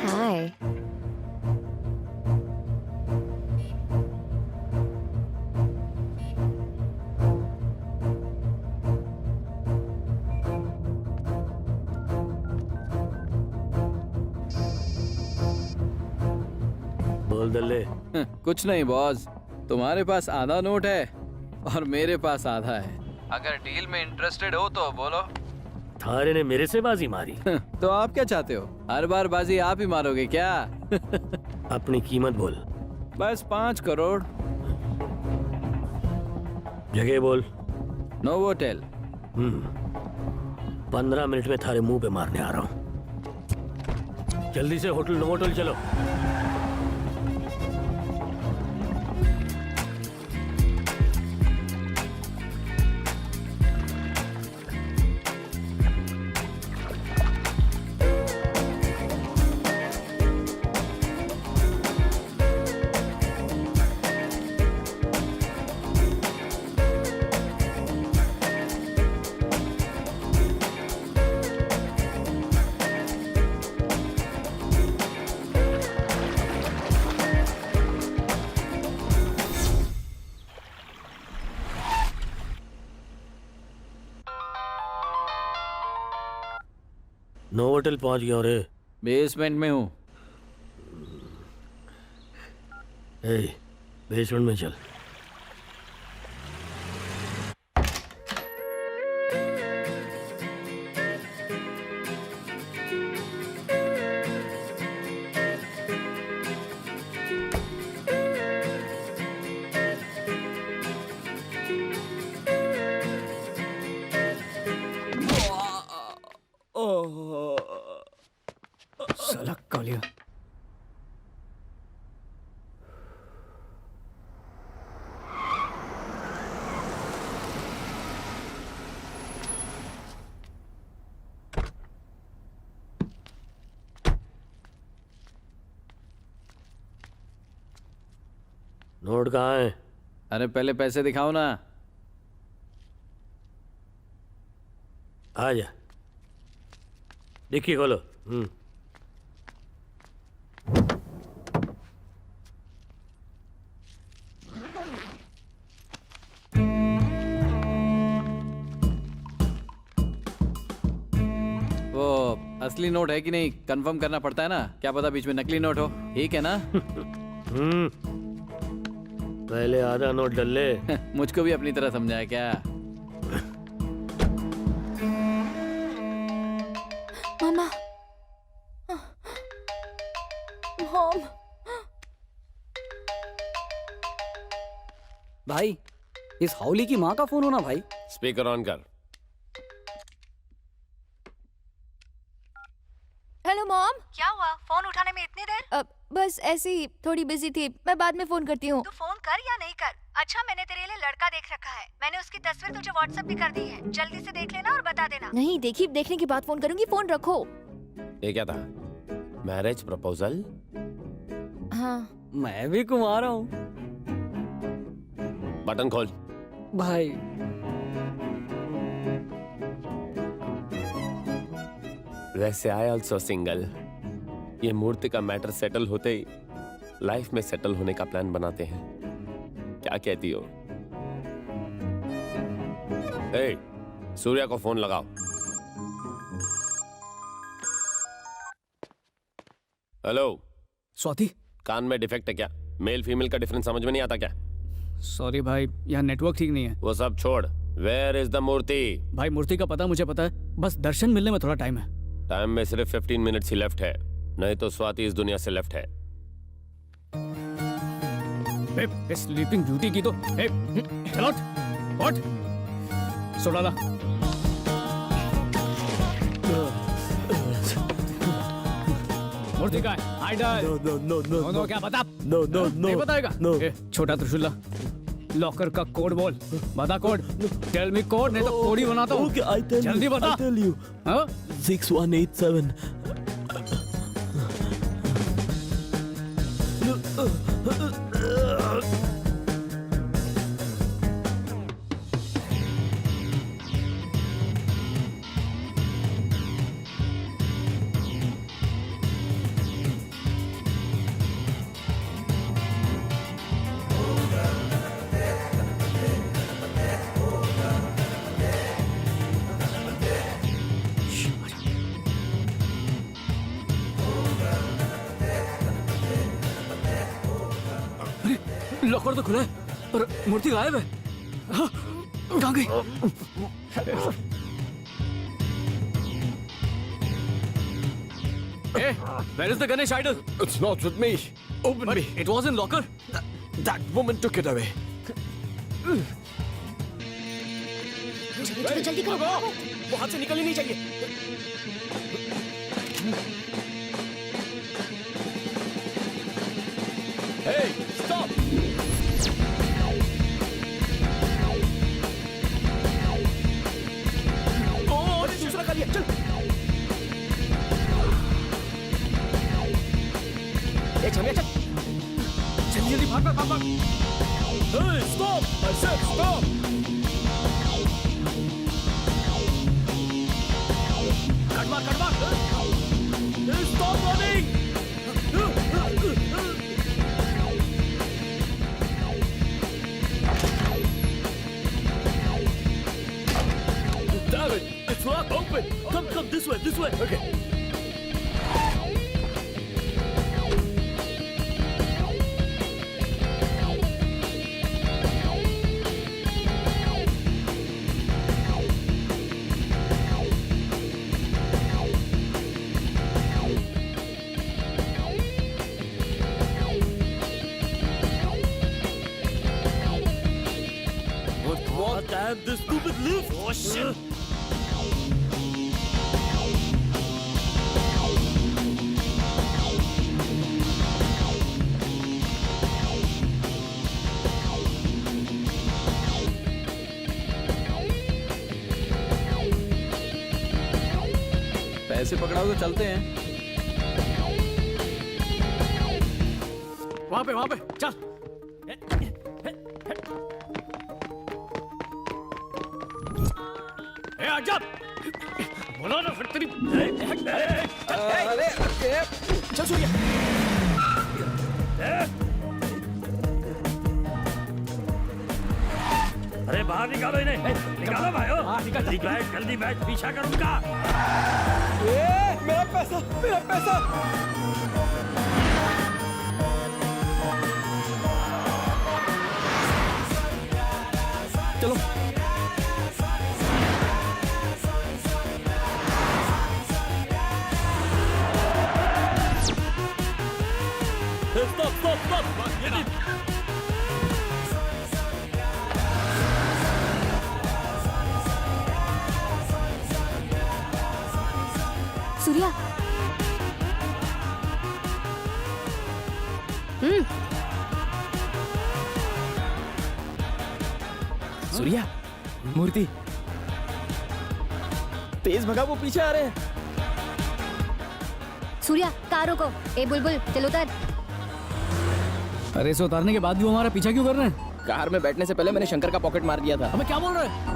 F: Hi.
L: बोल दल्ले।
N: कुछ नहीं बॉस, तुम्हारे पास आधा नोट है और मेरे पास आधा है। अगर डील में इंटरेस्टेड हो तो बोलो।
L: थारे ने मेरे से बाजी मारी।
N: तो आप क्या चाहते हो? हर बार बाजी आप ही मारोगे क्या?
L: अपनी कीमत बोल।
N: बस 5 करोड़।
L: जगह बोल।
N: नोवोटेल।
L: 15 मिनट में थारे मुंह पे मारने आ रहा हूँ। जल्दी से होटल नोवोटेल चलो। नोवोटेल पहुंच गया रे।
N: बेसमेंट में हूँ।
L: बेसमेंट में चल।
D: साला कालिया।
L: नोट कहाँ है?
N: अरे पहले पैसे दिखाओ ना।
L: आ जा, डिक्की खोलो।
N: वो असली नोट है कि नहीं कंफर्म करना पड़ता है ना, क्या पता बीच में नकली नोट हो। ठीक है ना?
L: पहले आधा नोट डल ले।
N: मुझको भी अपनी तरह समझाया क्या?
E: मामा, मॉम।
D: भाई, इस हाउली की माँ का फोन होना भाई।
J: स्पीकर ऑन कर।
E: Hello mom.
G: क्या हुआ? फोन उठाने में इतनी देर?
E: बस ऐसे ही थोड़ी बिजी थी, मैं बाद में फोन करती हूँ।
G: तू फोन कर या नहीं कर? अच्छा, मैंने तेरे लिए लड़का देख रखा है। मैंने उसकी तस्वीर तुझे व्हाट्सएप भी कर दी है। जल्दी से देख लेना और बता देना।
E: नहीं देखी, देखने के बाद फोन करूंगी, फोन रखो।
J: ये क्या था? Marriage proposal?
E: हाँ।
D: मैं भी कुंवारा हूँ
J: बटन खोल
D: भाई।
J: वैसे आई ऑल्सो सिंगल। ये मूर्ति का मैटर सेटल होते ही लाइफ में सेटल होने का प्लान बनाते हैं। क्या कहती हो? ए, सूर्या को फोन लगाओ। हेलो
D: स्वाति।
J: कान में डिफेक्ट है क्या? मेल फीमेल का डिफरेंस समझ में नहीं आता क्या?
D: सॉरी भाई, यहाँ नेटवर्क ठीक नहीं है।
J: वो सब छोड़, वेयर इज द मूर्ति?
D: भाई मूर्ति का पता मुझे पता है, बस दर्शन मिलने में थोड़ा टाइम है।
J: टाइम में सिर्फ 15 मिनट्स ही लेफ्ट है, नहीं तो स्वाति इस दुनिया से लेफ्ट है।
D: स्लीपिंग ब्यूटी की तो चलो उठ, सो डाला। मूर्ति का है? नो क्या बता? नहीं बताएगा? छोटा त्रिशूला, लॉकर का कोड बोल, बता कोड। टेल मी कोड, नहीं तो कोड ही बनाता हूँ। जल्दी बता।
L: 6187।
D: लॉकर तो खुला है पर मूर्ति गायब है। हाँ, कहाँ गई? Hey, where is the Ganesh idol?
O: It's not with me. Open me.
D: It was in locker.
O: That woman took it away.
F: जल्दी करो।
O: वो हाथ से निकलनी नहीं चाहिए। Hey, stop! दूसरा कर लिया, चल। छमिया चल।
D: जल्दी भाग भाग भाग।
O: Hey, stop! I said stop!
D: Cut मार कट मार।
O: Hey, stop running! Damn it! It's not open! wait. Come this way. Okay. What? Damn this stupid lift! Oh shit!
N: पैसे पकड़ाओ तो चलते हैं।
D: वहां पे चल। ए आजा, बोलो ना फिर तेरी।
N: अरे
D: चल सूर्या।
O: अरे बाहर निकालो इन्हें! निकालो भाइयों! जल्दी बैठ, पीछा कर उनका!
N: मेरा पैसा।
D: चलो।
O: Stop!
E: सूर्या।
K: सूर्या, मूर्ति तेज भगा, वो पीछे आ रहे हैं।
E: सूर्या, कार रोको। ए बुलबुल, चलो उतर।
D: अरे इसे उतारने के बाद भी वो हमारा पीछा क्यों कर रहे हैं?
K: कार में बैठने से पहले मैंने शंकर का पॉकेट मार दिया था।
D: हमें क्या बोल रहे हैं?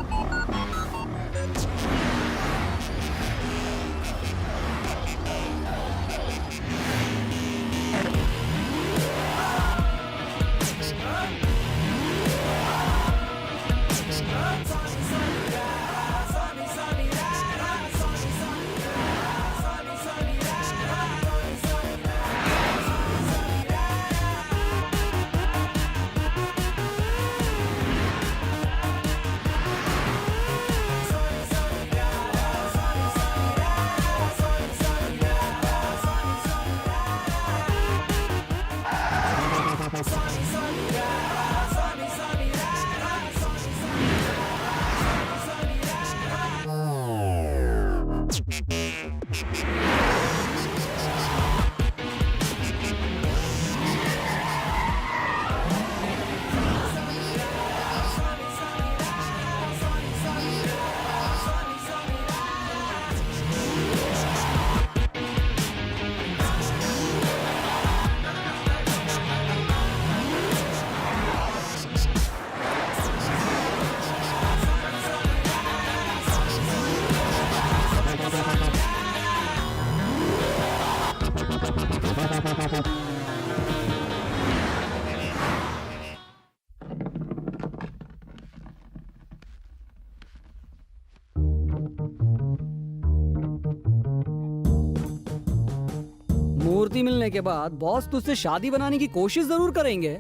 D: मूर्ति मिलने के बाद बॉस तुझसे शादी बनाने की कोशिश जरूर करेंगे।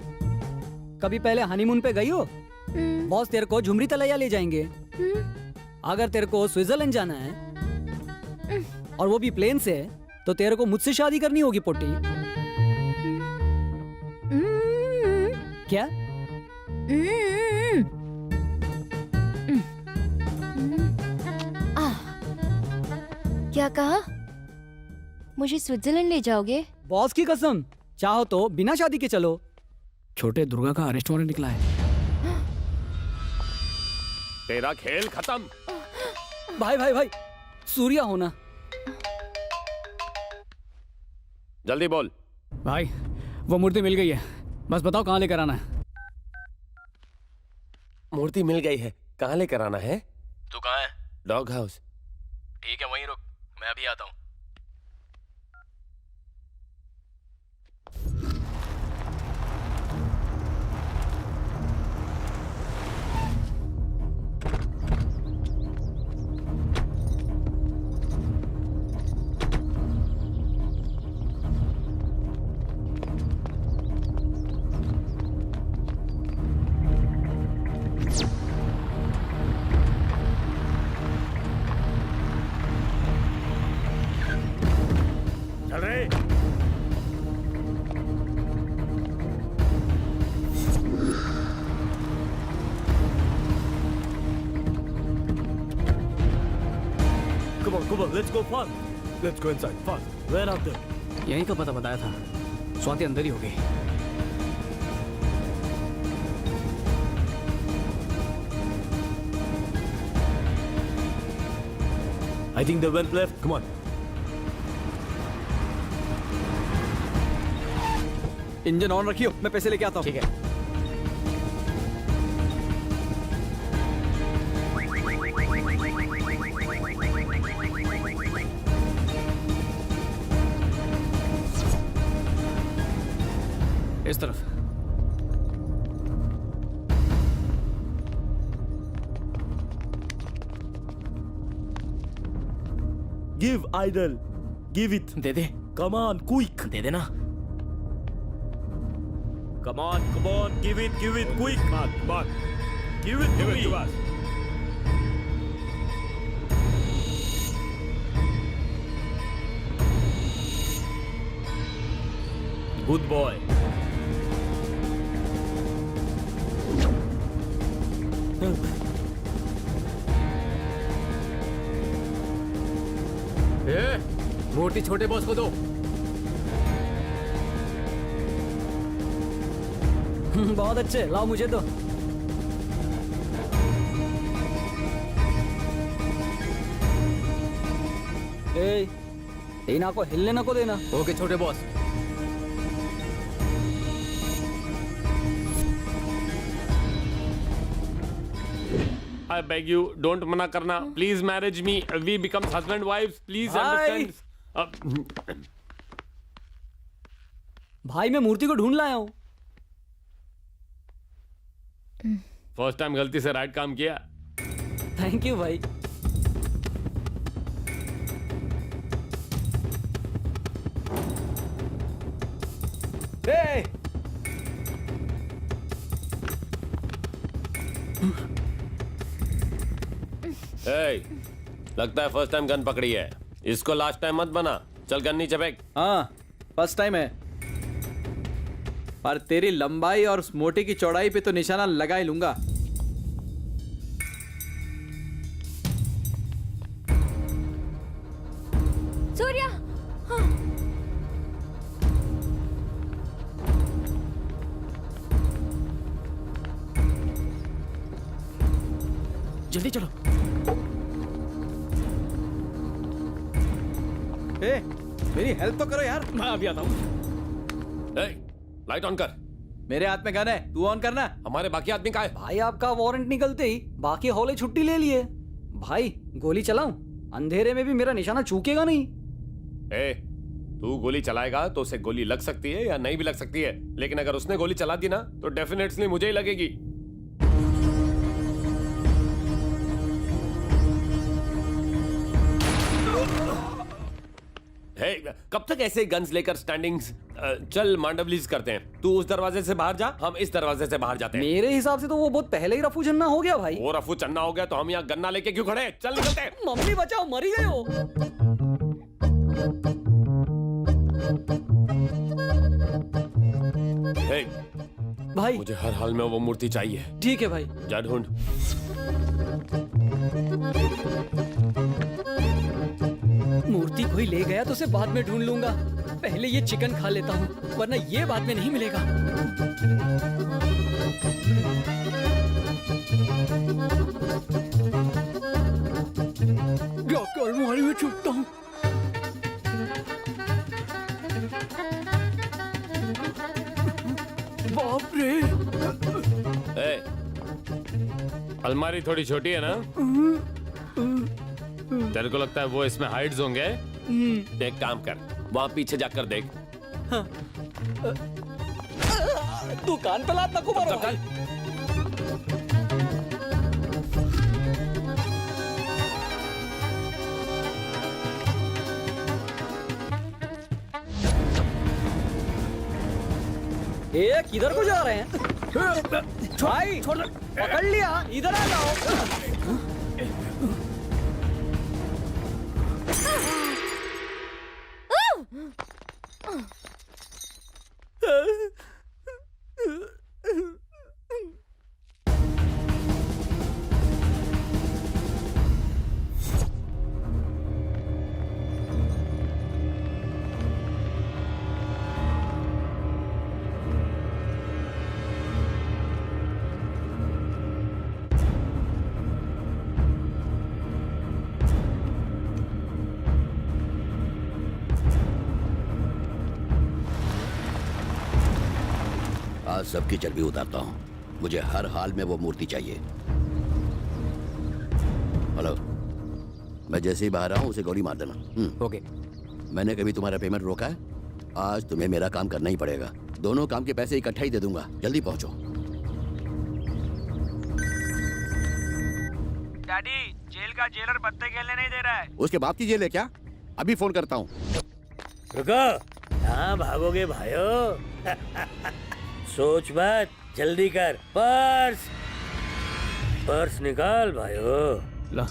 D: कभी पहले हनीमून पे गई हो? बॉस तेरे को झुमरी तलैया ले जाएंगे। अगर तेरे को स्विट्जरलैंड जाना है और वो भी प्लेन से, तो तेरे को मुझसे शादी करनी होगी पोटी। क्या?
E: क्या कहा? मुझे स्विट्जरलैंड ले जाओगे?
D: बॉस की कसम, चाहो तो बिना शादी के चलो। छोटे दुर्गा का अरेस्ट वारंट निकला है।
J: तेरा खेल खत्म।
D: भाई सूर्या होना।
J: जल्दी बोल।
D: भाई वो मूर्ति मिल गई है, बस बताओ कहाँ लेकर आना है।
M: मूर्ति मिल गई है, कहाँ लेकर आना है?
K: तू कहाँ है?
M: Dog house.
K: ठीक है, वहीं रुक, मैं अभी आता हूँ।
L: Come on, let's go fast. Let's go inside fast. Where are they?
D: यहीं का पता बताया था, स्वाति अंदर ही होगी।
L: I think they went left. Come on.
N: Engine on रखियो, मैं पैसे लेके आता हूँ।
D: ठीक है। इस तरफ।
L: Give idol. Give it.
K: They they.
L: Come on, quick.
K: दे देना।
L: Come on, give it, quick. Come on. Give it to us. Good boy.
D: मूर्ति छोटे बॉस को दो। बहुत अच्छे, लाओ मुझे दो। टीना को हिलने ना को देना। ओके छोटे boss.
J: I beg you, don't मना करना. Please marry me. We become husband wives. Please understand.
D: भाई मैं मूर्ति को ढूंढ लाया हूँ।
J: फर्स्ट टाइम गलती से राइट काम किया।
D: थैंक यू भाई।
J: Hey, लगता है फर्स्ट टाइम गन पकड़ी है। इसको लास्ट टाइम मत बना। चल गन नीचे फेंक।
N: हाँ, फर्स्ट टाइम है। पर तेरी लंबाई और उस मोटी की चौड़ाई पे तो निशाना लगा ही लूंगा।
E: सूर्या। हाँ।
K: जल्दी चलो।
N: मेरी हेल्प तो करो यार।
D: मैं अभी आता हूँ।
J: लाइट ऑन कर।
N: मेरे हाथ में गन है, तू ऑन करना।
J: हमारे बाकी आदमी कहाँ है?
D: भाई आपका वारंट निकलते ही बाकी हॉले छुट्टी ले लिए। भाई गोली चलाऊं? अंधेरे में भी मेरा निशाना चूकेगा नहीं।
J: तू गोली चलाएगा तो उसे गोली लग सकती है या नहीं भी लग सकती है, लेकिन अगर उसने गोली चला दी ना तो डेफिनेटली मुझे ही लगेगी। कब तक ऐसे गन्स लेकर स्टैंडिंग्स? चल मांडवलीज करते हैं। तू उस दरवाजे से बाहर जा, हम इस दरवाजे से बाहर जाते हैं।
D: मेरे हिसाब से तो वो बहुत पहले ही रफू चन्ना हो गया भाई।
J: वो रफू चन्ना हो गया तो हम यहाँ गन्ना लेके क्यों खड़े हैं? चल निकलते हैं।
D: मम्मी बचाओ, मर ही गए हो। भाई
J: मुझे हर हाल में वो मूर्ति चाहिए।
D: ठीक है भाई।
J: जा ढूंढ।
D: मूर्ति कोई ले गया तो उसे बाद में ढूंढ लूंगा। पहले ये चिकन खा लेता हूँ, वरना ये बाद में नहीं मिलेगा। अलमारी में छुपता हूँ। बाप रे।
J: अलमारी थोड़ी छोटी है ना? तेरे को लगता है वो इसमें हाइड्स होंगे? एक काम कर, वहां पीछे जाकर देख।
D: तू कान पे लात नको मारो भाई। ये किधर को जा रहे हैं? भाई पकड़ लिया, इधर आ जाओ।
P: आज सबकी चर्बी उतारता हूँ। मुझे हर हाल में वो मूर्ति चाहिए। हेलो, मैं जैसे ही बाहर आऊँ उसे गोली मार देना।
B: ओके।
P: मैंने कभी तुम्हारा पेमेंट रोका है? आज तुम्हें मेरा काम करना ही पड़ेगा। दोनों काम के पैसे इकट्ठा ही दे दूंगा। जल्दी पहुंचो।
C: डैडी, जेल का जेलर पत्ते खेलने नहीं दे रहा है।
P: उसके बाप की जेल है क्या? अभी फोन करता हूँ।
L: रुको, कहाँ भागोगे भाइयों? सोच मत, जल्दी कर। पर्स पर्स निकाल भाइयों।
D: ला।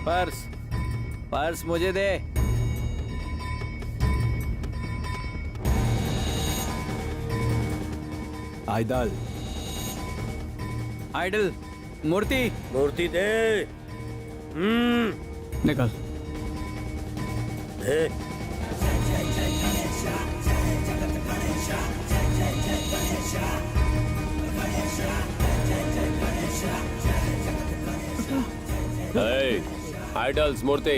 N: पर्स पर्स मुझे दे।
O: आइडल
N: आइडल मूर्ति
L: मूर्ति दे।
D: निकाल।
L: दे।
J: Hey, idols मूर्ति।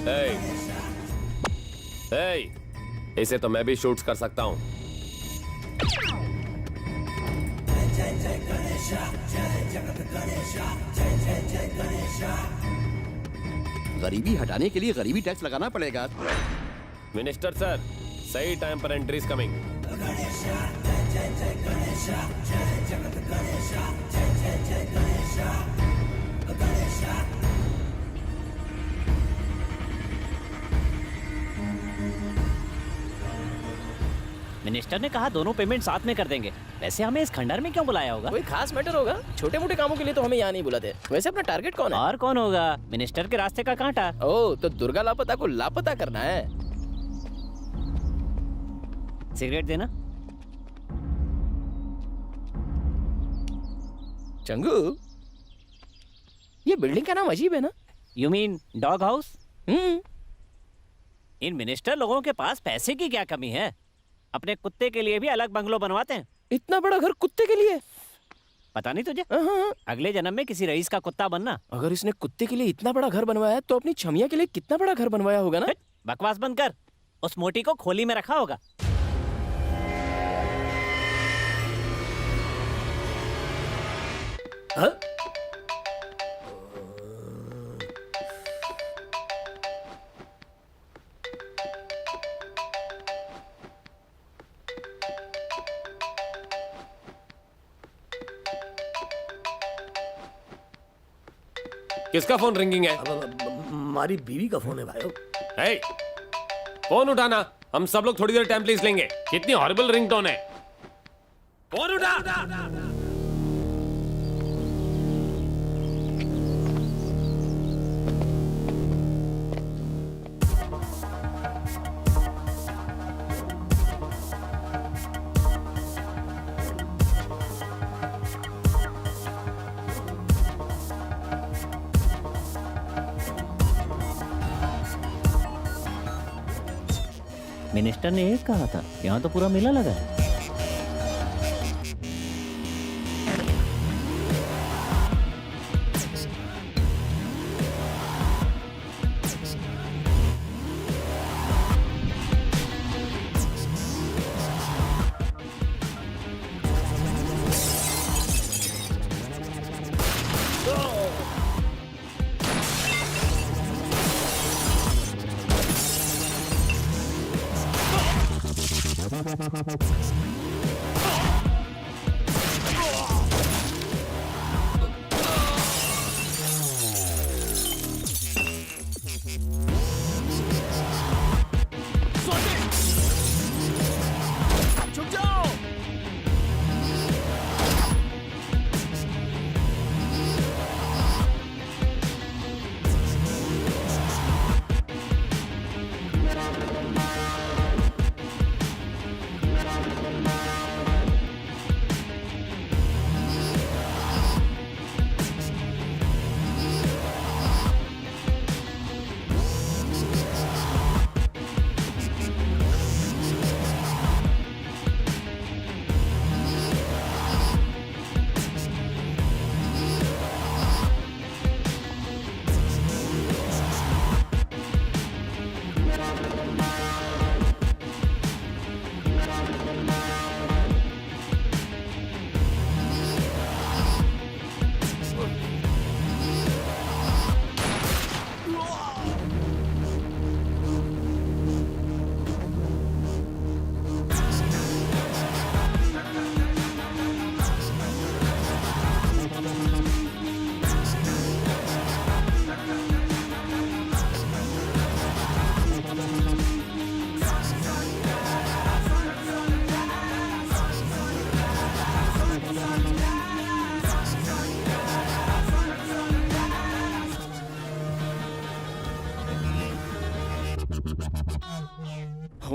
J: Hey, hey, इसे तो मैं भी शूट कर सकता हूँ।
P: गरीबी हटाने के लिए गरीबी टैक्स लगाना पड़ेगा।
J: मिनिस्टर सर, सही टाइम पर एंट्री इज कमिंग।
B: मिनिस्टर ने कहा दोनों पेमेंट साथ में कर देंगे। वैसे हमें इस खंडर में क्यों बुलाया होगा?
K: कोई खास मैटर होगा? छोटे मोटे कामों के लिए तो हमें यहाँ नहीं बुलाते। वैसे अपना टारगेट कौन है?
B: और कौन होगा? मिनिस्टर के रास्ते का कांटा।
K: ओह, तो दुर्गा लापता को लापता करना है।
B: सिगरेट देना।
K: चंगू, ये बिल्डिंग का नाम अजीब है ना?
B: You mean dog house? In minister लोगों के पास पैसे की क्या कमी है? अपने कुत्ते के लिए भी अलग बंगलो बनवाते हैं।
K: इतना बड़ा घर कुत्ते के लिए?
B: पता नहीं तुझे? अगले जन्म में किसी रईस का कुत्ता बनना।
K: अगर इसने कुत्ते के लिए इतना बड़ा घर बनवाया तो अपनी छमिया के लिए कितना बड़ा घर बनवाया होगा ना?
B: बकवास बंद कर। उस मोटी को खोली में रखा होगा।
J: किसका फोन रिंगिंग है?
L: हमारी बीवी का फोन है भाइयों।
J: hey, फोन उठाना। हम सब लोग थोड़ी देर टाइम प्लीज लेंगे। कितनी हॉरिबल रिंगटोन है। फोन उठा।
B: मिनिस्टर ने एक कहा था, यहाँ तो पूरा मेला लगा है।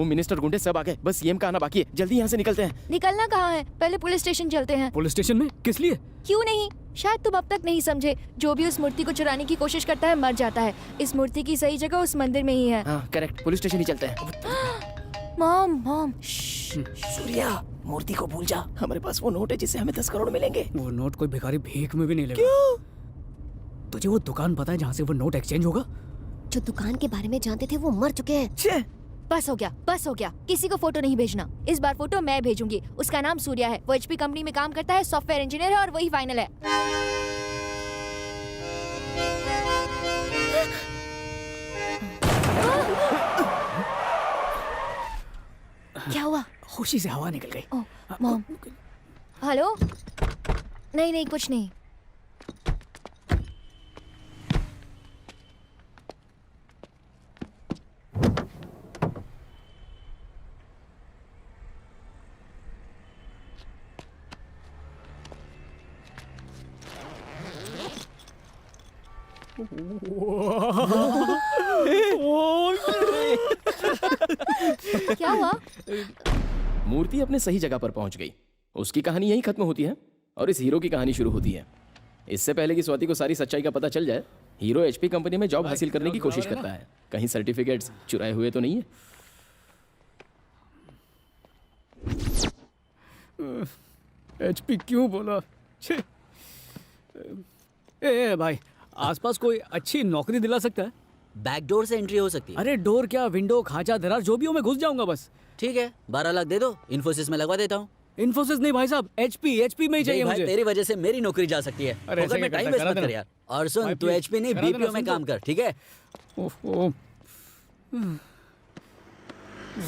K: होम मिनिस्टर गुंडे सब आ गए, बस सीएम का आना बाकी है। जल्दी यहाँ से निकलते हैं।
E: निकलना कहाँ है, पहले पुलिस स्टेशन चलते हैं।
D: पुलिस स्टेशन में किस लिए?
E: क्यों नहीं, शायद तुम अब तक नहीं समझे। जो भी उस मूर्ति को चुराने की कोशिश करता है मर जाता है। इस मूर्ति की सही जगह उस मंदिर में ही है।
K: हाँ करेक्ट, पुलिस स्टेशन ही चलते हैं।
E: मॉम मॉम
K: सूर्या, मूर्ति को भूल जा। हमारे पास वो नोट है जिससे हमें 10 करोड़ मिलेंगे।
D: वो नोट कोई भिखारी भीख में भी नहीं लेगा। क्यों? तुझे वो दुकान पता है जहाँ से वो नोट एक्सचेंज होगा?
F: जो दुकान के बारे में जानते थे वो मर चुके हैं।
E: बस हो गया, बस हो गया। किसी को फोटो नहीं भेजना। इस बार फोटो मैं भेजूंगी। उसका नाम सूर्या है, वो HP कंपनी में काम करता है, सॉफ्टवेयर इंजीनियर है और वही फाइनल है। क्या हुआ?
D: खुशी से हवा निकल गई।
E: ओह, मॉम। हेलो? नहीं नहीं कुछ नहीं। क्या हुआ?
K: मूर्ति अपने सही जगह पर पहुंच गई। उसकी कहानी यहीं खत्म होती है और इस हीरो की कहानी शुरू होती है। इससे पहले कि स्वाति को सारी सच्चाई का पता चल जाए, हीरो HP कंपनी में जॉब हासिल करने की कोशिश करता है। कहीं सर्टिफिकेट्स चुराए हुए तो नहीं है?
D: HP क्यों बोला? छे। ए भाई, आसपास कोई अच्छी नौकरी दिला सकता है?
I: बैकडोर से एंट्री हो सकती है।
D: अरे डोर क्या, विंडो, खांचा, दरार, जो भी हो मैं घुस जाऊंगा बस।
I: ठीक है, 12 लाख दे दो, इन्फोसिस में लगवा देता हूँ।
D: इन्फोसिस नहीं भाई साहब, HP में ही चाहिए
I: भाई,
D: मुझे।
I: तेरी वजह से मेरी नौकरी जा सकती है।
D: अरे ऐसे
I: में
D: क्या
I: टाइम
D: करता,
I: वेस्ट मत
D: करा
I: कर यार। और
D: भाई,
I: सुन, तू
D: please,
I: HP नहीं
D: करा देना,
I: BPO में
D: सुन
I: काम
D: तो।
I: कर, ठीक है?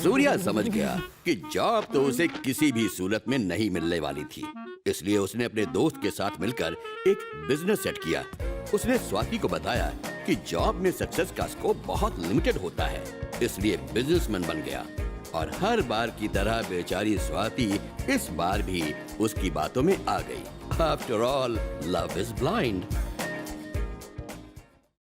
P: सूर्या समझ गया कि जॉब तो उसे किसी भी सूरत में नहीं मिलने वाली थी, इसलिए उसने अपने दोस्त के साथ मिलकर एक बिजनेस सेट किया। उसने स्वाति को बताया कि जॉब में सक्सेस का स्कोप बहुत लिमिटेड होता है, इसलिए बिजनेसमैन बन गया। और हर बार की तरह बेचारी स्वाति इस बार भी उसकी बातों में आ गई। After all, love is blind.